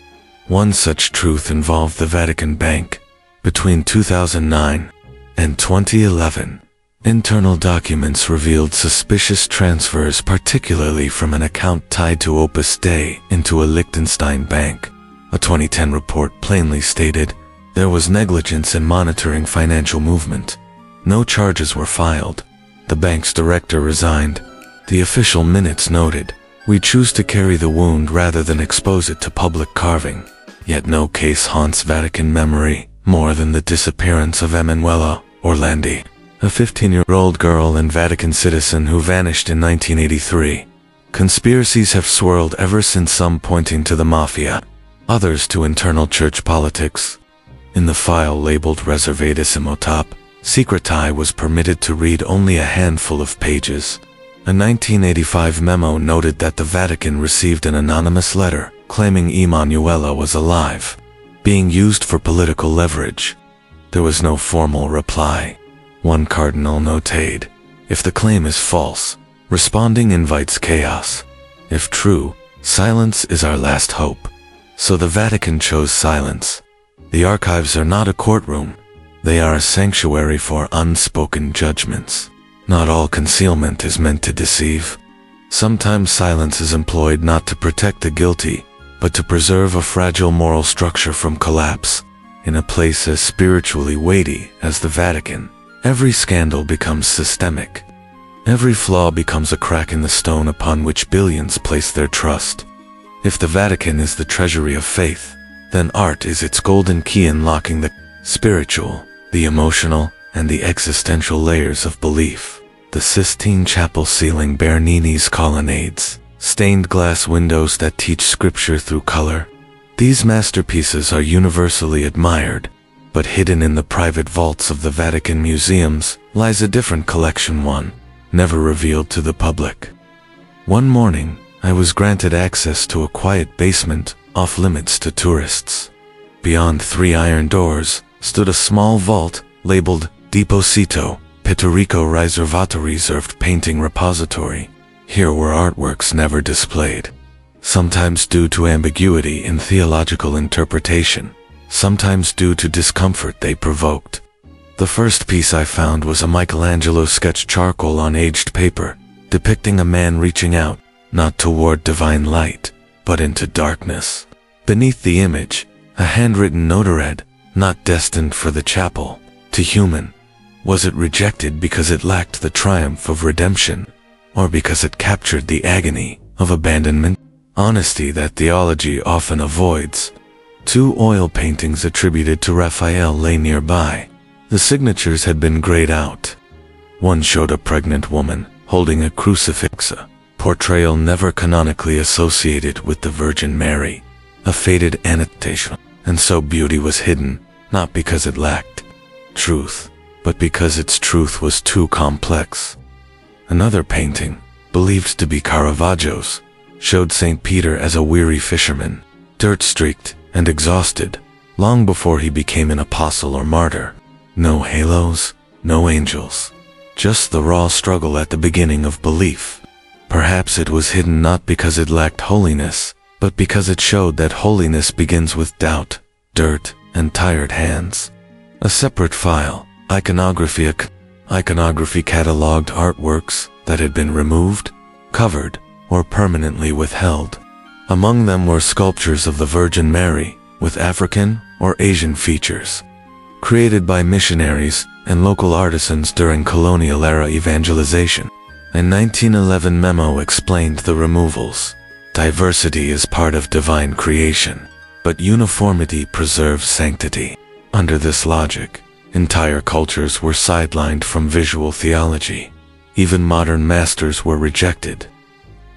One such truth involved the Vatican Bank. Between 2009 and 2011, internal documents revealed suspicious transfers, particularly from an account tied to Opus Dei into a Liechtenstein bank. A 2010 report plainly stated there was negligence in monitoring financial movement. No charges were filed. The bank's director resigned. The official minutes noted, "We choose to carry the wound rather than expose it to public carving." Yet no case haunts Vatican memory more than the disappearance of Emanuela Orlandi, a 15-year-old girl and Vatican citizen who vanished in 1983. Conspiracies have swirled ever since, some pointing to the mafia, others to internal church politics. In the file labeled Reservatissimo Top Secreti was permitted to read only a handful of pages. A 1985 memo noted that the Vatican received an anonymous letter claiming Emanuela was alive, being used for political leverage. There was no formal reply. One cardinal noted, "If the claim is false, responding invites chaos. If true, silence is our last hope." So the Vatican chose silence. The archives are not a courtroom. They are a sanctuary for unspoken judgments. Not all concealment is meant to deceive. Sometimes silence is employed not to protect the guilty, but to preserve a fragile moral structure from collapse. In a place as spiritually weighty as the Vatican, every scandal becomes systemic. Every flaw becomes a crack in the stone upon which billions place their trust. If the Vatican is the treasury of faith, then art is its golden key unlocking the spiritual, the emotional, and the existential layers of belief. The Sistine Chapel ceiling, Bernini's colonnades, stained glass windows that teach scripture through color. These masterpieces are universally admired, but hidden in the private vaults of the Vatican museums lies a different collection, one never revealed to the public. One morning, I was granted access to a quiet basement off limits to tourists. Beyond 3 iron doors stood a small vault labeled Deposito Pittorico Riservato, reserved painting repository. Here were artworks never displayed, sometimes due to ambiguity in theological interpretation, sometimes due to discomfort they provoked. The first piece I found was a Michelangelo sketch charcoal on aged paper, depicting a man reaching out, not toward divine light, but into darkness. Beneath the image, a handwritten noteread, not destined for the chapel, to human. Was it rejected because it lacked the triumph of redemption, or because it captured the agony of abandonment? Honesty that theology often avoids. 2 oil paintings attributed to Raphael lay nearby. The signatures had been grayed out. One showed a pregnant woman holding a crucifix, a portrayal never canonically associated with the Virgin Mary, a faded annotation. And so beauty was hidden, not because it lacked truth, but because its truth was too complex. Another painting, believed to be Caravaggio's, showed St. Peter as a weary fisherman, dirt-streaked and exhausted, long before he became an apostle or martyr. No halos, no angels, just the raw struggle at the beginning of belief. Perhaps it was hidden not because it lacked holiness, but because it showed that holiness begins with doubt, dirt, and tired hands. A separate file, iconography cataloged artworks that had been removed, covered, or permanently withheld. Among them were sculptures of the Virgin Mary, with African or Asian features, created by missionaries and local artisans during colonial-era evangelization. A 1911 memo explained the removals. Diversity is part of divine creation, but uniformity preserves sanctity. Under this logic, entire cultures were sidelined from visual theology. Even modern masters were rejected.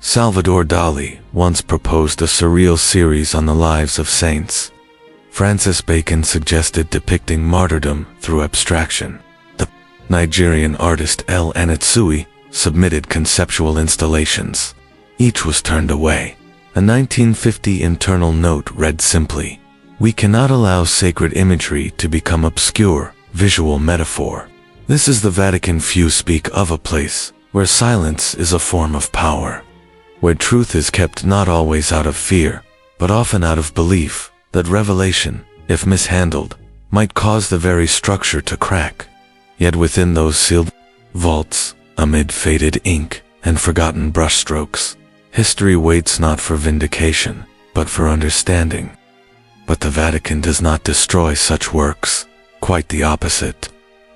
Salvador Dali once proposed a surreal series on the lives of saints. Francis Bacon suggested depicting martyrdom through abstraction. The Nigerian artist El Anatsui submitted conceptual installations. Each was turned away. A 1950 internal note read simply, "We cannot allow sacred imagery to become obscure, visual metaphor." This is the Vatican. Few speak of a place where silence is a form of power, where truth is kept not always out of fear, but often out of belief that revelation, if mishandled, might cause the very structure to crack. Yet within those sealed vaults, amid faded ink and forgotten brushstrokes, history waits not for vindication, but for understanding. But the Vatican does not destroy such works, quite the opposite.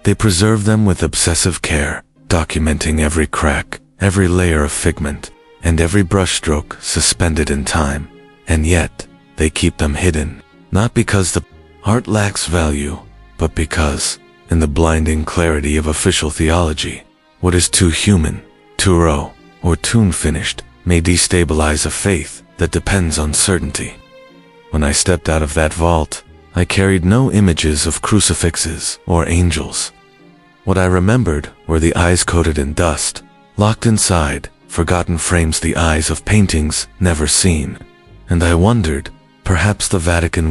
They preserve them with obsessive care, documenting every crack, every layer of figment, and every brushstroke suspended in time. And yet, they keep them hidden, not because the art lacks value, but because, in the blinding clarity of official theology, what is too human, too raw, or too finished may destabilize a faith that depends on certainty. When I stepped out of that vault, I carried no images of crucifixes or angels. What I remembered were the eyes coated in dust, locked inside forgotten frames, the eyes of paintings never seen. And I wondered, perhaps the Vatican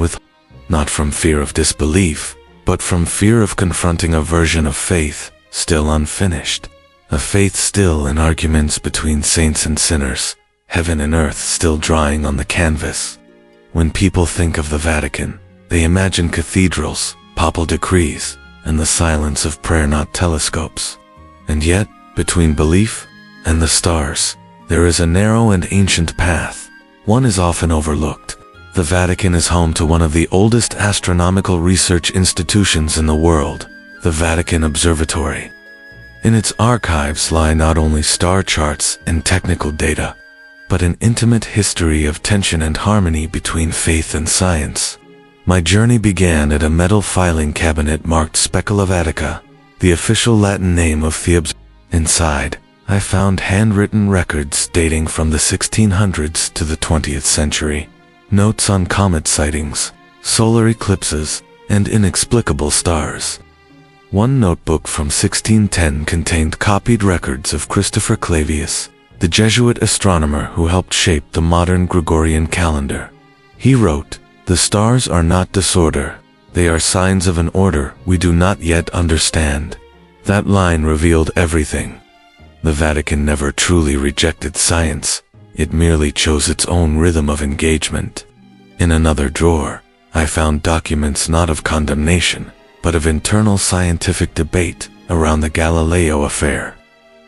not from fear of disbelief, but from fear of confronting a version of faith still unfinished. A faith still in arguments between saints and sinners, heaven and earth still drying on the canvas. When people think of the Vatican, they imagine cathedrals, papal decrees, and the silence of prayer, not telescopes. And yet, between belief and the stars, there is a narrow and ancient path. One is often overlooked. The Vatican is home to one of the oldest astronomical research institutions in the world, the Vatican Observatory. In its archives lie not only star charts and technical data, but an intimate history of tension and harmony between faith and science. My journey began at a metal filing cabinet marked Specula Vatica, the official Latin name of the observatory. Inside, I found handwritten records dating from the 1600s to the 20th century, notes on comet sightings, solar eclipses, and inexplicable stars. One notebook from 1610 contained copied records of Christopher Clavius, the Jesuit astronomer who helped shape the modern Gregorian calendar. He wrote, "The stars are not disorder, they are signs of an order we do not yet understand." That line revealed everything. The Vatican never truly rejected science, it merely chose its own rhythm of engagement. In another drawer, I found documents not of condemnation, but of internal scientific debate around the Galileo affair.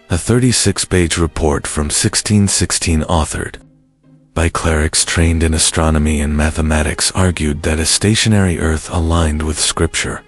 A 36-page report from 1616 authored by clerics trained in astronomy and mathematics argued that a stationary Earth aligned with Scripture.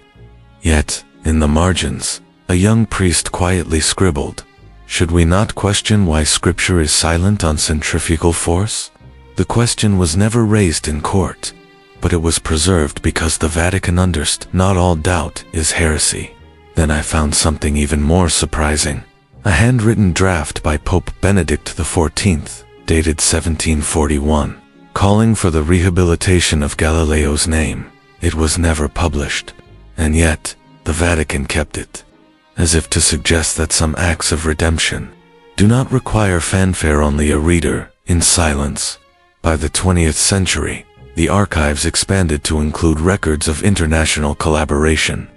Yet, in the margins, a young priest quietly scribbled, "Should we not question why Scripture is silent on centrifugal force?" The question was never raised in court, but it was preserved because the Vatican understood not all doubt is heresy. Then I found something even more surprising. A handwritten draft by Pope Benedict XIV, dated 1741, calling for the rehabilitation of Galileo's name. It was never published, and yet the Vatican kept it, as if to suggest that some acts of redemption do not require fanfare, only a reader in silence. By the 20th century, the archives expanded to include records of international collaboration.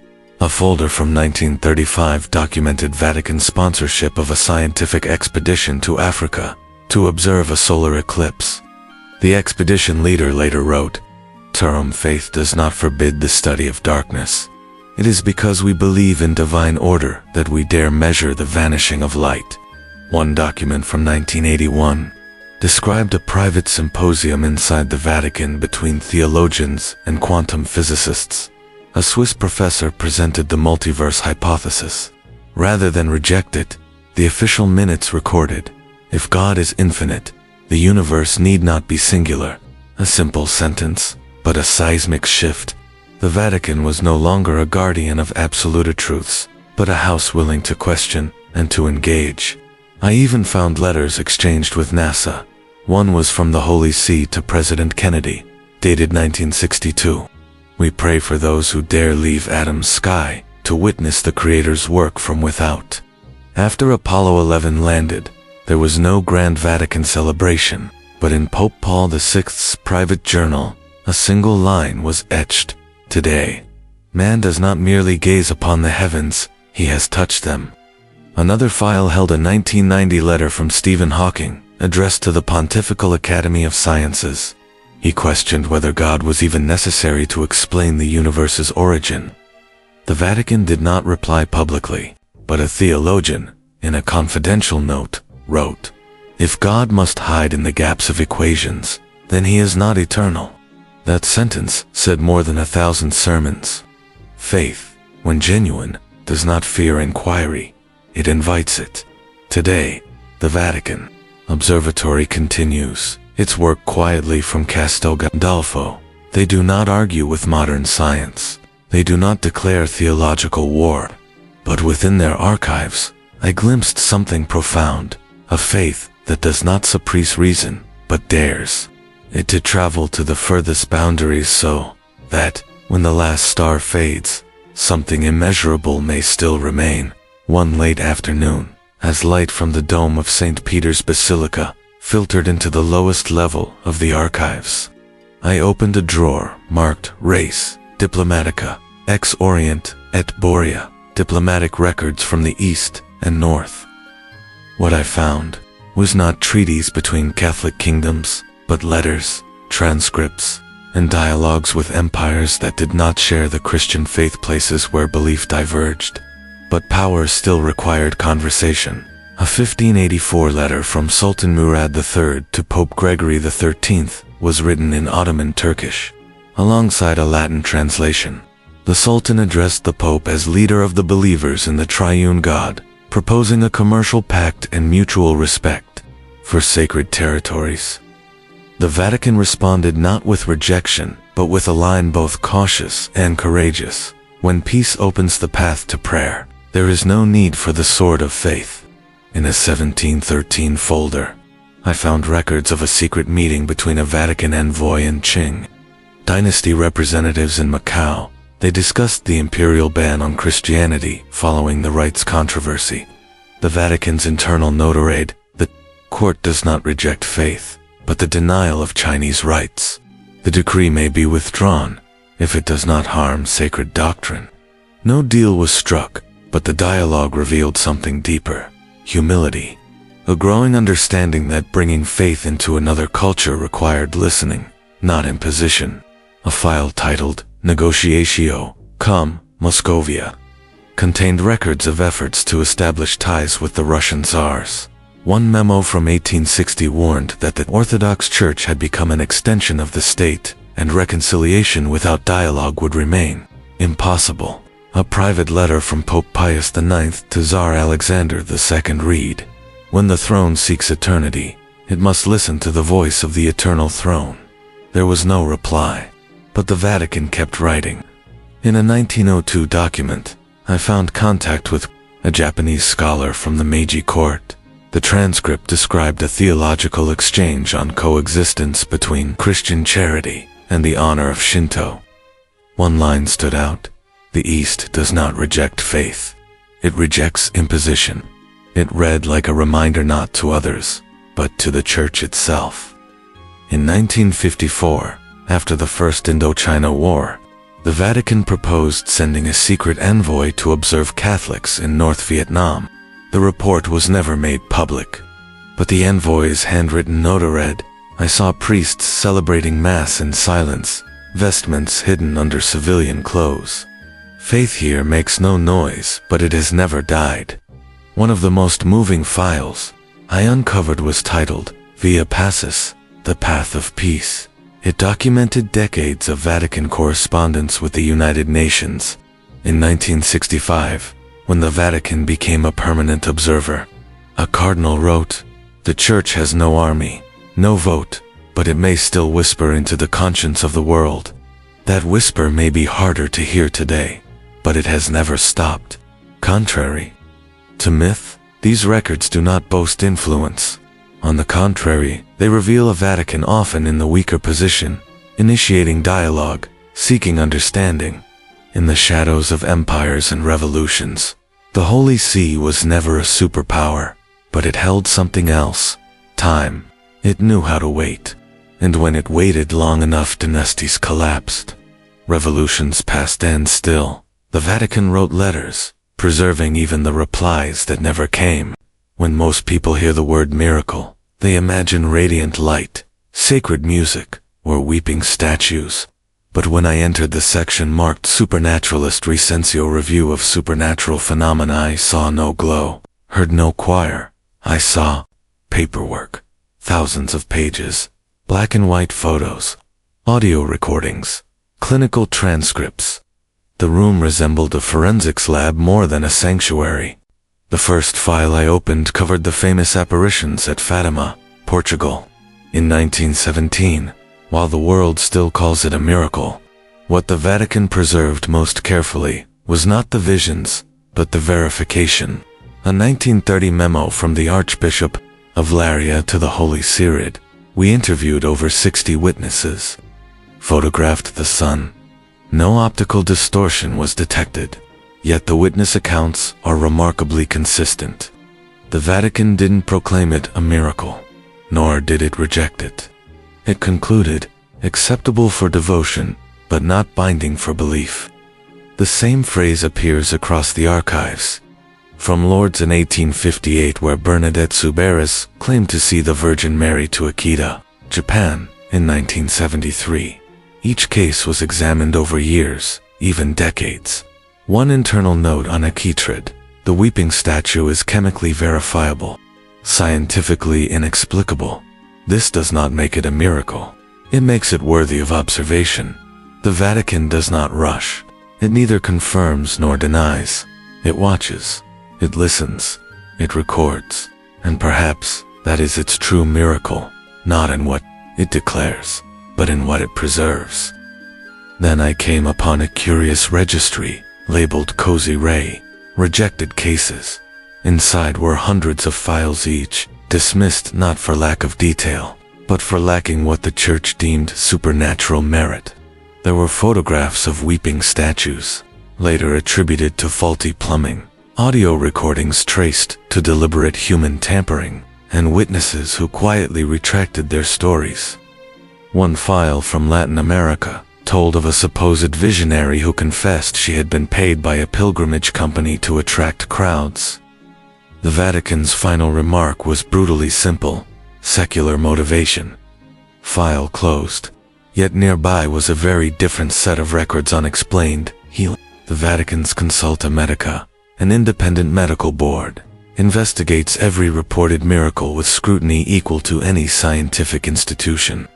A folder from 1935 documented Vatican sponsorship of a scientific expedition to Africa to observe a solar eclipse. The expedition leader later wrote, "Term faith does not forbid the study of darkness. It is because we believe in divine order that we dare measure the vanishing of light." One document from 1981 described a private symposium inside the Vatican between theologians and quantum physicists. A Swiss professor presented the multiverse hypothesis. Rather than reject it, the official minutes recorded, "If God is infinite, the universe need not be singular." A simple sentence, but a seismic shift. The Vatican was no longer a guardian of absolute truths, but a house willing to question and to engage. I even found letters exchanged with NASA. One was from the Holy See to President Kennedy, dated 1962. "We pray for those who dare leave Adam's sky to witness the Creator's work from without." After Apollo 11 landed, there was no grand Vatican celebration, but in Pope Paul VI's private journal, a single line was etched: "Today, man does not merely gaze upon the heavens, he has touched them." Another file held a 1990 letter from Stephen Hawking, addressed to the Pontifical Academy of Sciences. He questioned whether God was even necessary to explain the universe's origin. The Vatican did not reply publicly, but a theologian, in a confidential note, wrote, "If God must hide in the gaps of equations, then he is not eternal." That sentence said more than 1,000 sermons. Faith, when genuine, does not fear inquiry. It invites it. Today, the Vatican Observatory continues its work quietly from Castel Gandolfo. They do not argue with modern science. They do not declare theological war. But within their archives, I glimpsed something profound, a faith that does not suppress reason, but dares it to travel to the furthest boundaries so that, when the last star fades, something immeasurable may still remain. One late afternoon, as light from the dome of St. Peter's Basilica filtered into the lowest level of the archives, I opened a drawer marked Res Diplomatica, Ex Orient et Borea, diplomatic records from the East and North. What I found was not treaties between Catholic kingdoms, but letters, transcripts, and dialogues with empires that did not share the Christian faith, places where belief diverged. But power still required conversation. A 1584 letter from Sultan Murad III to Pope Gregory XIII was written in Ottoman Turkish, alongside a Latin translation. The Sultan addressed the Pope as leader of the believers in the triune God, proposing a commercial pact and mutual respect for sacred territories. The Vatican responded not with rejection, but with a line both cautious and courageous. When peace opens the path to prayer, there is no need for the sword of faith. In a 1713 folder, I found records of a secret meeting between a Vatican envoy and Qing dynasty representatives in Macau. They discussed the imperial ban on Christianity following the rights controversy. The Vatican's internal note read, "The court does not reject faith, but the denial of Chinese rights. The decree may be withdrawn if it does not harm sacred doctrine." No deal was struck, but the dialogue revealed something deeper: humility, a growing understanding that bringing faith into another culture required listening, not imposition. A file titled Negotiatio cum Moscovia contained records of efforts to establish ties with the Russian Tsars. One memo from 1860 warned that the Orthodox Church had become an extension of the state, and reconciliation without dialogue would remain impossible. A private letter from Pope Pius IX to Tsar Alexander II read, "When the throne seeks eternity, it must listen to the voice of the eternal throne." There was no reply, but the Vatican kept writing. In a 1902 document, I found contact with a Japanese scholar from the Meiji court. The transcript described a theological exchange on coexistence between Christian charity and the honor of Shinto. One line stood out: "The East does not reject faith. It rejects imposition." It read like a reminder not to others, but to the Church itself. In 1954, after the First Indochina War, the Vatican proposed sending a secret envoy to observe Catholics in North Vietnam. The report was never made public, but the envoy's handwritten note read, "I saw priests celebrating Mass in silence, vestments hidden under civilian clothes. Faith here makes no noise, but it has never died." One of the most moving files I uncovered was titled Via Pacis, the Path of Peace. It documented decades of Vatican correspondence with the United Nations. In 1965, when the Vatican became a permanent observer, a cardinal wrote, "The Church has no army, no vote, but it may still whisper into the conscience of the world. That whisper may be harder to hear today, but it has never stopped." Contrary to myth, these records do not boast influence. On the contrary, they reveal a Vatican often in the weaker position, initiating dialogue, seeking understanding. In the shadows of empires and revolutions, the Holy See was never a superpower, but it held something else: time. It knew how to wait. And when it waited long enough, dynasties collapsed. Revolutions passed, and still, the Vatican wrote letters, preserving even the replies that never came. When most people hear the word miracle, they imagine radiant light, sacred music, or weeping statues. But when I entered the section marked Supernaturalist Recensio Review of Supernatural Phenomena, I saw no glow, heard no choir. I saw paperwork, thousands of pages, black and white photos, audio recordings, clinical transcripts. The room resembled a forensics lab more than a sanctuary. The first file I opened covered the famous apparitions at Fatima, Portugal, in 1917, while the world still calls it a miracle. What the Vatican preserved most carefully was not the visions, but the verification. A 1930 memo from the Archbishop of Laria to the Holy Cyril. We interviewed over 60 witnesses, photographed the sun. No optical distortion was detected, yet the witness accounts are remarkably consistent. The Vatican didn't proclaim it a miracle, nor did it reject it. It concluded, acceptable for devotion, but not binding for belief. The same phrase appears across the archives. From Lourdes in 1858, where Bernadette Soubirous claimed to see the Virgin Mary, to Akita, Japan, in 1973. Each case was examined over years, even decades. One internal note on Akitrid: the weeping statue is chemically verifiable, scientifically inexplicable. This does not make it a miracle. It makes it worthy of observation. The Vatican does not rush. It neither confirms nor denies. It watches. It listens. It records. And perhaps that is its true miracle, not in what it declares, but in what it preserves. Then I came upon a curious registry, labeled Cozy Ray, rejected cases. Inside were hundreds of files, each dismissed not for lack of detail, but for lacking what the Church deemed supernatural merit. There were photographs of weeping statues, later attributed to faulty plumbing, audio recordings traced to deliberate human tampering, and witnesses who quietly retracted their stories. One file from Latin America told of a supposed visionary who confessed she had been paid by a pilgrimage company to attract crowds. The Vatican's final remark was brutally simple: secular motivation. File closed. Yet nearby was a very different set of records: unexplained healing. The Vatican's Consulta Medica, an independent medical board, investigates every reported miracle with scrutiny equal to any scientific institution.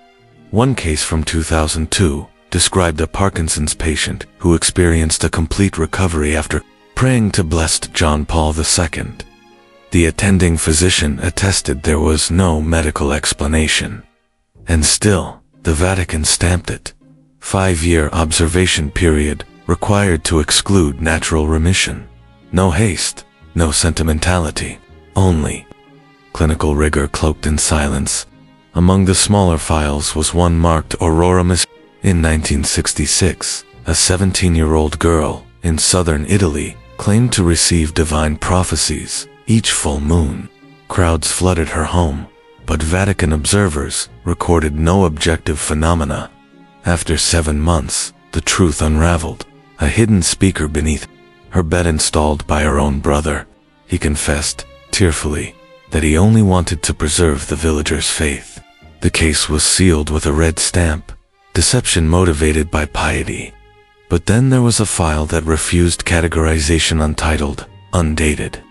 One case from 2002 described a Parkinson's patient who experienced a complete recovery after praying to Blessed John Paul II. The attending physician attested there was no medical explanation. And still, the Vatican stamped it. 5-year observation period required to exclude natural remission. No haste, no sentimentality, only clinical rigor cloaked in silence. Among the smaller files was one marked Aurora Mis. In 1966, a 17-year-old girl in southern Italy claimed to receive divine prophecies each full moon. Crowds flooded her home, but Vatican observers recorded no objective phenomena. After 7 months, the truth unraveled. A hidden speaker beneath her bed, installed by her own brother. He confessed, tearfully, that he only wanted to preserve the villagers' faith. The case was sealed with a red stamp: deception motivated by piety. But then there was a file that refused categorization, untitled, undated.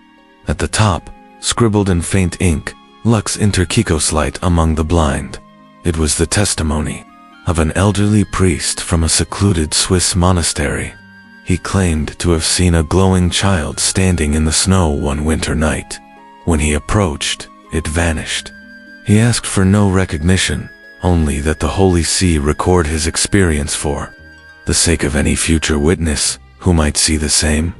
At the top, scribbled in faint ink, Lux inter Kikos, light among the blind. It was the testimony of an elderly priest from a secluded Swiss monastery. He claimed to have seen a glowing child standing in the snow one winter night. When he approached, it vanished. He asked for no recognition, only that the Holy See record his experience for the sake of any future witness who might see the same.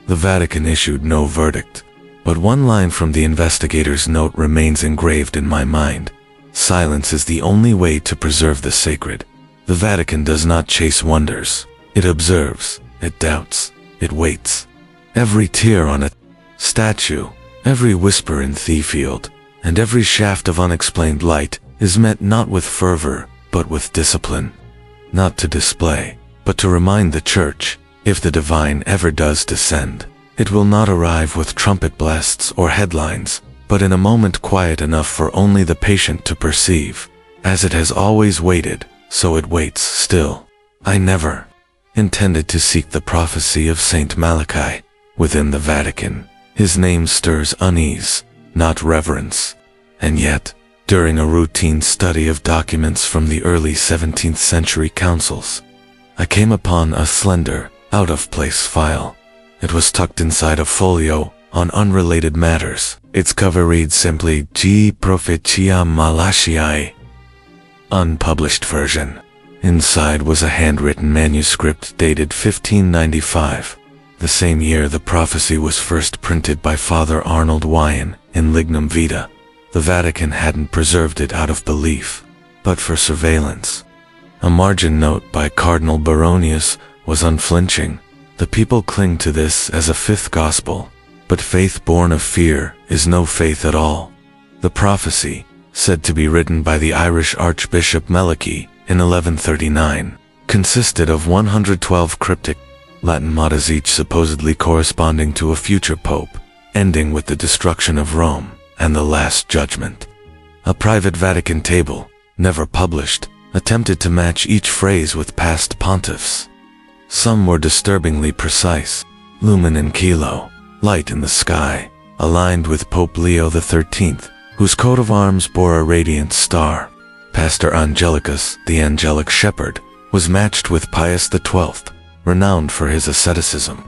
The Vatican issued no verdict, but one line from the investigator's note remains engraved in my mind: silence is the only way to preserve the sacred. The Vatican does not chase wonders. It observes, it doubts, it waits. Every tear on a statue, every whisper in Theofield, and every shaft of unexplained light is met not with fervor, but with discipline. Not to display, but to remind the Church, if the divine ever does descend, it will not arrive with trumpet blasts or headlines, but in a moment quiet enough for only the patient to perceive. As it has always waited, so it waits still. I never intended to seek the prophecy of Saint Malachi. Within the Vatican, his name stirs unease, not reverence. And yet, during a routine study of documents from the early 17th century councils, I came upon a slender, out-of-place file. It was tucked inside a folio on unrelated matters. Its cover reads simply, G. Prophetia Malachiae. Unpublished version. Inside was a handwritten manuscript dated 1595. The same year the prophecy was first printed by Father Arnold Wyon in Lignum Vitae. The Vatican hadn't preserved it out of belief, but for surveillance. A margin note by Cardinal Baronius was unflinching. The people cling to this as a fifth gospel, but faith born of fear is no faith at all. The prophecy, said to be written by the Irish Archbishop Melchi in 1139, consisted of 112 cryptic Latin mottos, each supposedly corresponding to a future pope, ending with the destruction of Rome and the Last Judgment. A private Vatican table, never published, attempted to match each phrase with past pontiffs. Some were disturbingly precise, lumen in kilo, light in the sky, aligned with Pope Leo XIII, whose coat of arms bore a radiant star. Pastor Angelicus, the angelic shepherd, was matched with Pius XII, renowned for his asceticism.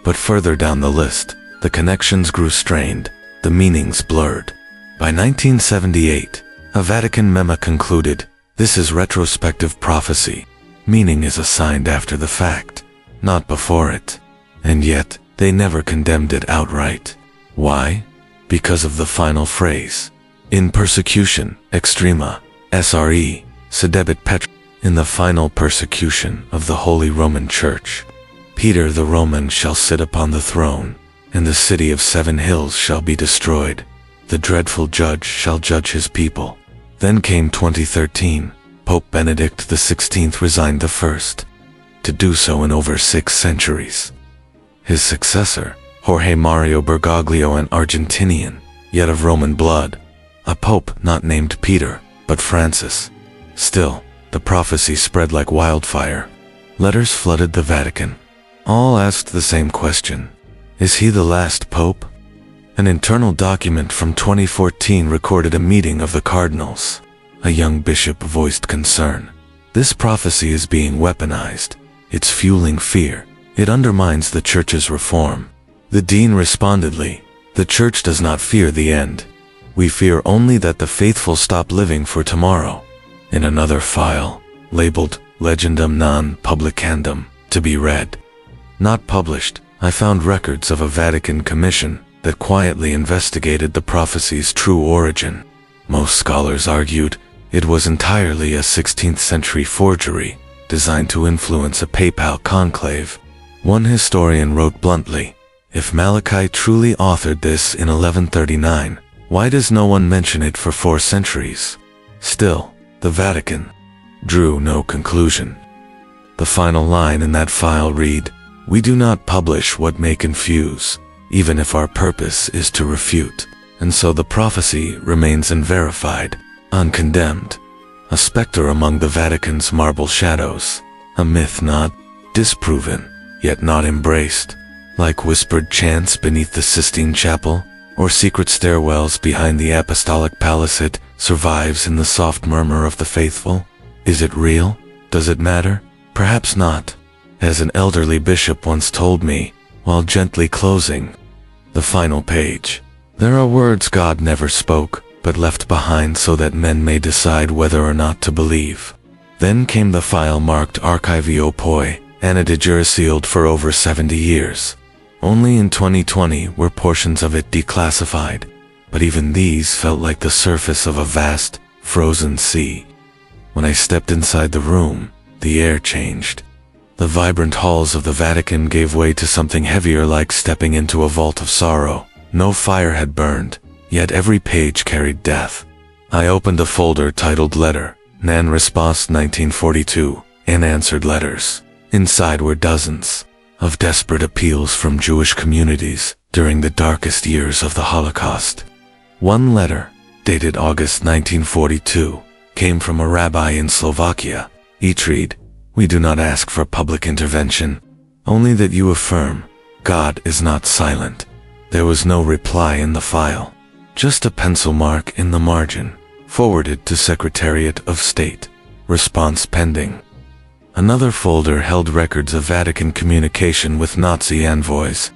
But further down the list, the connections grew strained, the meanings blurred. By 1978, a Vatican memo concluded, "This is retrospective prophecy. Meaning is assigned after the fact, not before it." And yet, they never condemned it outright. Why? Because of the final phrase. In persecution, extrema, SRE, sedebit Petra. In the final persecution of the Holy Roman Church, Peter the Roman shall sit upon the throne, and the city of 7 hills shall be destroyed. The dreadful judge shall judge his people. Then came 2013. Pope Benedict XVI resigned the first, to do so in over 6 centuries. His successor, Jorge Mario Bergoglio, an Argentinian, yet of Roman blood, a pope not named Peter, but Francis. Still, the prophecy spread like wildfire. Letters flooded the Vatican. All asked the same question. Is he the last pope? An internal document from 2014 recorded a meeting of the cardinals. A young bishop voiced concern. This prophecy is being weaponized. It's fueling fear. It undermines the Church's reform. The dean respondedly, "The Church does not fear the end. We fear only that the faithful stop living for tomorrow." In another file, labeled Legendum non publicandum, to be read, not published, I found records of a Vatican commission that quietly investigated the prophecy's true origin. Most scholars argued it was entirely a 16th century forgery designed to influence a papal conclave. One historian wrote bluntly, "If Malachi truly authored this in 1139, why does no one mention it for 4 centuries? Still, the Vatican drew no conclusion. The final line in that file read, "We do not publish what may confuse, even if our purpose is to refute." And so the prophecy remains unverified, uncondemned, a specter among the Vatican's marble shadows, a myth not disproven, yet not embraced, like whispered chants beneath the Sistine Chapel, or secret stairwells behind the Apostolic Palace. It survives in the soft murmur of the faithful. Is it real? Does it matter? Perhaps not. As an elderly bishop once told me, while gently closing the final page, "There are words God never spoke, but left behind so that men may decide whether or not to believe." Then came the file marked Archivio Poi, and a de jure sealed for over 70 years. Only in 2020 were portions of it declassified, but even these felt like the surface of a vast, frozen sea. When I stepped inside the room, the air changed. The vibrant halls of the Vatican gave way to something heavier, like stepping into a vault of sorrow. No fire had burned, yet every page carried death. I opened a folder titled Letter, Nan Response 1942, Unanswered Letters. Inside were dozens of desperate appeals from Jewish communities during the darkest years of the Holocaust. One letter, dated August 1942, came from a rabbi in Slovakia. Each read, "We do not ask for public intervention, only that you affirm, God is not silent." There was no reply in the file, just a pencil mark in the margin, forwarded to Secretariat of State. Response pending. Another folder held records of Vatican communication with Nazi envoys.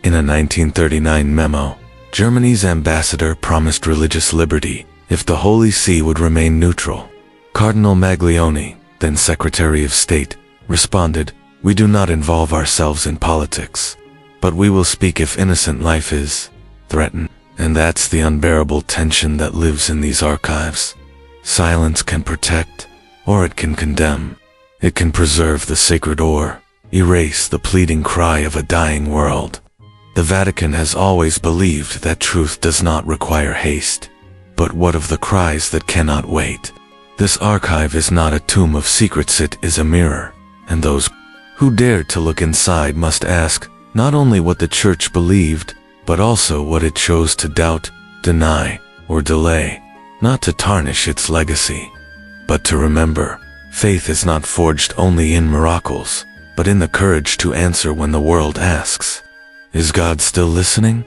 In a 1939 memo, Germany's ambassador promised religious liberty if the Holy See would remain neutral. Cardinal Maglione, then Secretary of State, responded, "We do not involve ourselves in politics, but we will speak if innocent life is threatened." And that's the unbearable tension that lives in these archives. Silence can protect, or it can condemn. It can preserve the sacred or erase the pleading cry of a dying world. The Vatican has always believed that truth does not require haste. But what of the cries that cannot wait? This archive is not a tomb of secrets, it is a mirror, and those who dared to look inside must ask not only what the Church believed, but also what it chose to doubt, deny, or delay, not to tarnish its legacy, but to remember. Faith is not forged only in miracles, but in the courage to answer when the world asks, "Is God still listening?"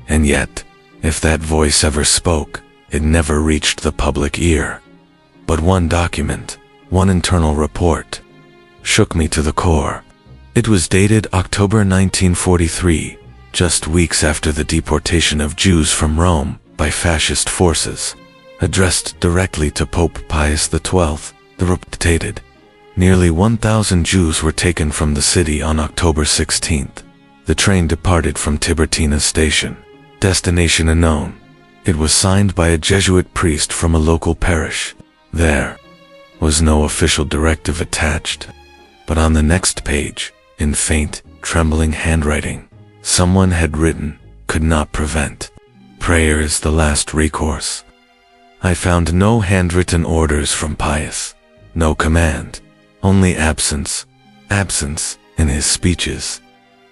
And yet, if that voice ever spoke, it never reached the public ear. But one document, one internal report, shook me to the core. It was dated October 1943, just weeks after the deportation of Jews from Rome by fascist forces, addressed directly to Pope Pius XII. The report stated, nearly 1,000 Jews were taken from the city on October 16th. The train departed from Tiburtina station. Destination unknown. It was signed by a Jesuit priest from a local parish. There was no official directive attached. But on the next page, in faint, trembling handwriting, someone had written, "Could not prevent. Prayer is the last recourse." I found no handwritten orders from Pius. No command, only absence. Absence in his speeches.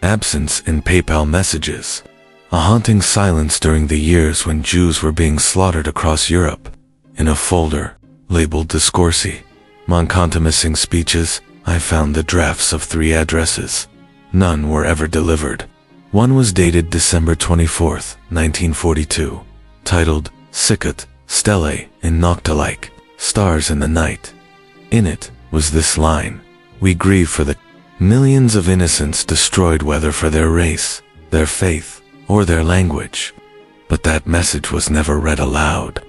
Absence in PayPal messages. A haunting silence during the years when Jews were being slaughtered across Europe. In a folder, labeled Discorsi, Monconta missing speeches, I found the drafts of 3 addresses. None were ever delivered. One was dated December 24th, 1942, titled, Sicut, Stellae in Noctilike, Stars in the Night. In it was this line, "We grieve for the millions of innocents destroyed, whether for their race, their faith, or their language." But that message was never read aloud.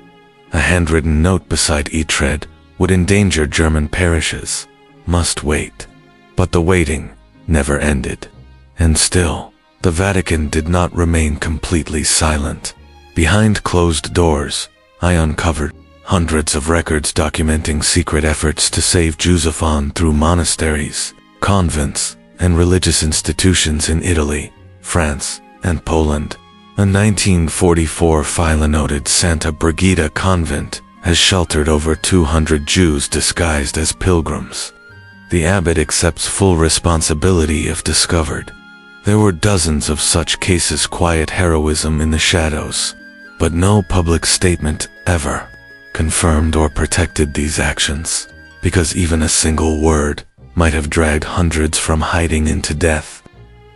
A handwritten note beside each thread would endanger German parishes. Must wait. But the waiting never ended. And still, the Vatican did not remain completely silent. Behind closed doors, I uncovered hundreds of records documenting secret efforts to save Jews through monasteries, convents, and religious institutions in Italy, France, and Poland. A 1944 file noted Santa Brigida convent has sheltered over 200 Jews disguised as pilgrims. The abbot accepts full responsibility if discovered. There were dozens of such cases, quiet heroism in the shadows, but no public statement ever confirmed or protected these actions, because even a single word might have dragged hundreds from hiding into death.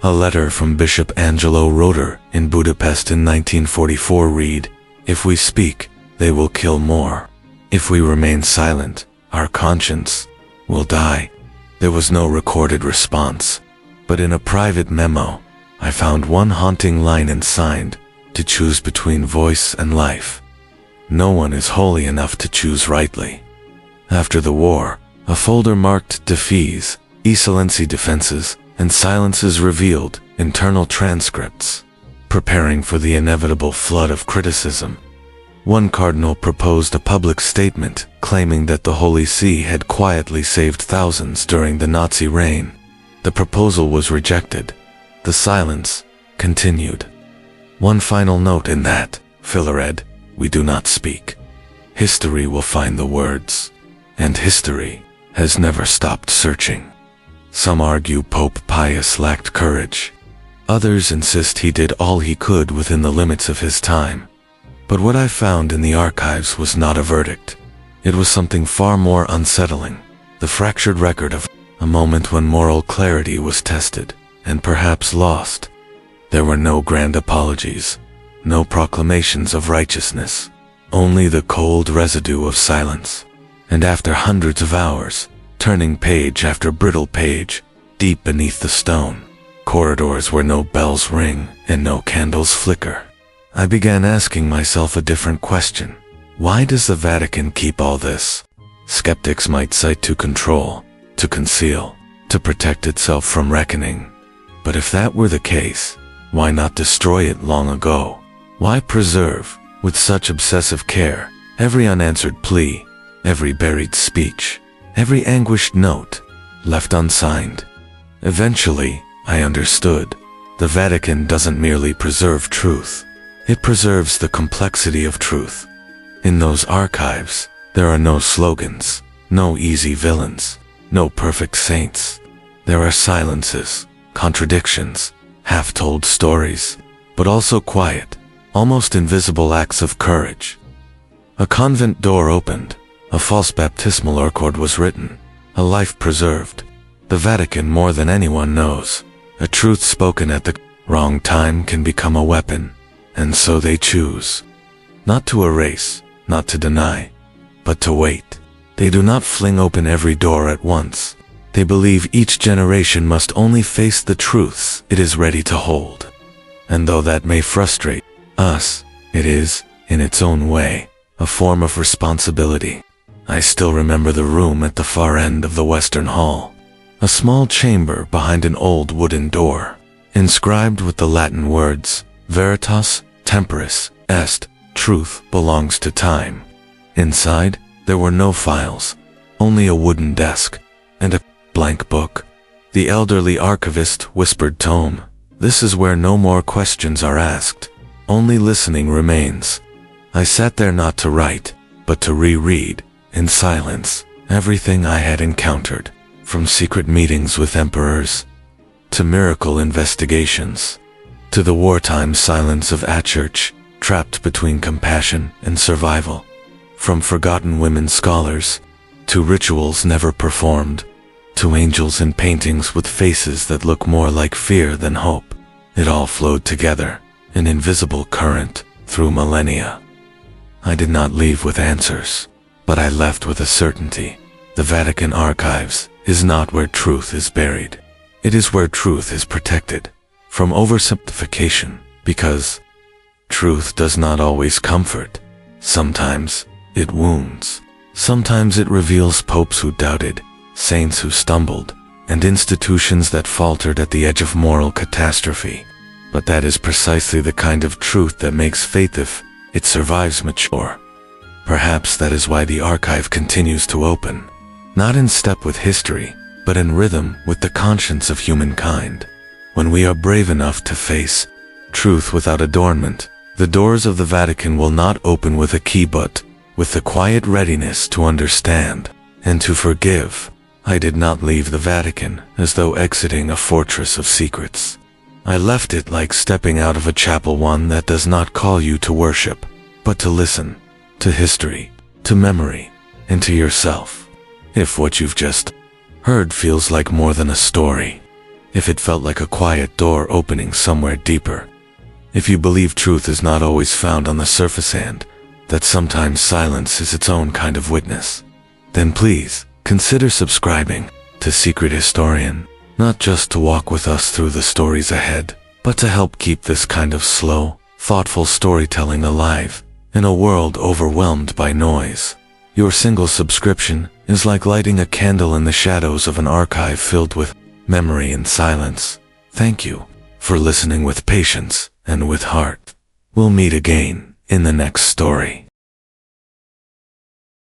A letter from Bishop Angelo Roeder in Budapest in 1944 read, "If we speak, they will kill more. If we remain silent, our conscience will die." There was no recorded response, but in a private memo, I found one haunting line ensigned, "To choose between voice and life. No one is holy enough to choose rightly." After the war, a folder marked defees, e-silenci defenses, and silences revealed internal transcripts, preparing for the inevitable flood of criticism. One cardinal proposed a public statement claiming that the Holy See had quietly saved thousands during the Nazi reign. The proposal was rejected. The silence continued. One final note in that filler read, "We do not speak." history will find the words. And history has never stopped searching. Some argue Pope Pius lacked courage. Others insist he did all he could within the limits of his time. But what I found in the archives was not a verdict. It was something far more unsettling, the fractured record of a moment when moral clarity was tested, and perhaps lost. There were no grand apologies, no proclamations of righteousness, only the cold residue of silence. And after hundreds of hours, turning page after brittle page, deep beneath the stone, corridors where no bells ring and no candles flicker, I began asking myself a different question. Why does the Vatican keep all this? Skeptics might cite to control, to conceal, to protect itself from reckoning. But if that were the case, why not destroy it long ago? Why preserve, with such obsessive care, every unanswered plea, every buried speech, every anguished note, left unsigned? Eventually, I understood. The Vatican doesn't merely preserve truth. It preserves the complexity of truth. In those archives, there are no slogans, no easy villains, no perfect saints. There are silences, contradictions, half-told stories, but also quiet, almost invisible acts of courage. A convent door opened, a false baptismal record was written, a life preserved. The Vatican, more than anyone knows, a truth spoken at the wrong time can become a weapon, and so they choose. Not to erase, not to deny, but to wait. They do not fling open every door at once. They believe each generation must only face the truths it is ready to hold. And though that may frustrate us, it is, in its own way, a form of responsibility. I still remember the room at the far end of the Western Hall, a small chamber behind an old wooden door, inscribed with the Latin words, Veritas temporis est, truth belongs to time. Inside, there were no files, only a wooden desk, and a blank book. The elderly archivist whispered tome, "This is where no more questions are asked, only listening remains." I sat there not to write, but to reread, in silence, everything I had encountered, from secret meetings with emperors, to miracle investigations, to the wartime silence of a church, trapped between compassion and survival, from forgotten women scholars, to rituals never performed, to angels in paintings with faces that look more like fear than hope. It all flowed together, an invisible current, through millennia. I did not leave with answers, but I left with a certainty. The Vatican Archives is not where truth is buried. It is where truth is protected, from oversimplification, because truth does not always comfort. Sometimes it wounds. Sometimes it reveals popes who doubted, saints who stumbled, and institutions that faltered at the edge of moral catastrophe. But that is precisely the kind of truth that makes faith, if it survives, mature. Perhaps that is why the archive continues to open, not in step with history, but in rhythm with the conscience of humankind. When we are brave enough to face truth without adornment, the doors of the Vatican will not open with a key, but with the quiet readiness to understand and to forgive. I did not leave the Vatican as though exiting a fortress of secrets. I left it like stepping out of a chapel, one that does not call you to worship, but to listen, to history, to memory, and to yourself. If what you've just heard feels like more than a story, if it felt like a quiet door opening somewhere deeper, if you believe truth is not always found on the surface and that sometimes silence is its own kind of witness, then please consider subscribing to Secret Historian, not just to walk with us through the stories ahead, but to help keep this kind of slow, thoughtful storytelling alive in a world overwhelmed by noise. Your single subscription is like lighting a candle in the shadows of an archive filled with memory and silence. Thank you for listening with patience and with heart. We'll meet again in the next story.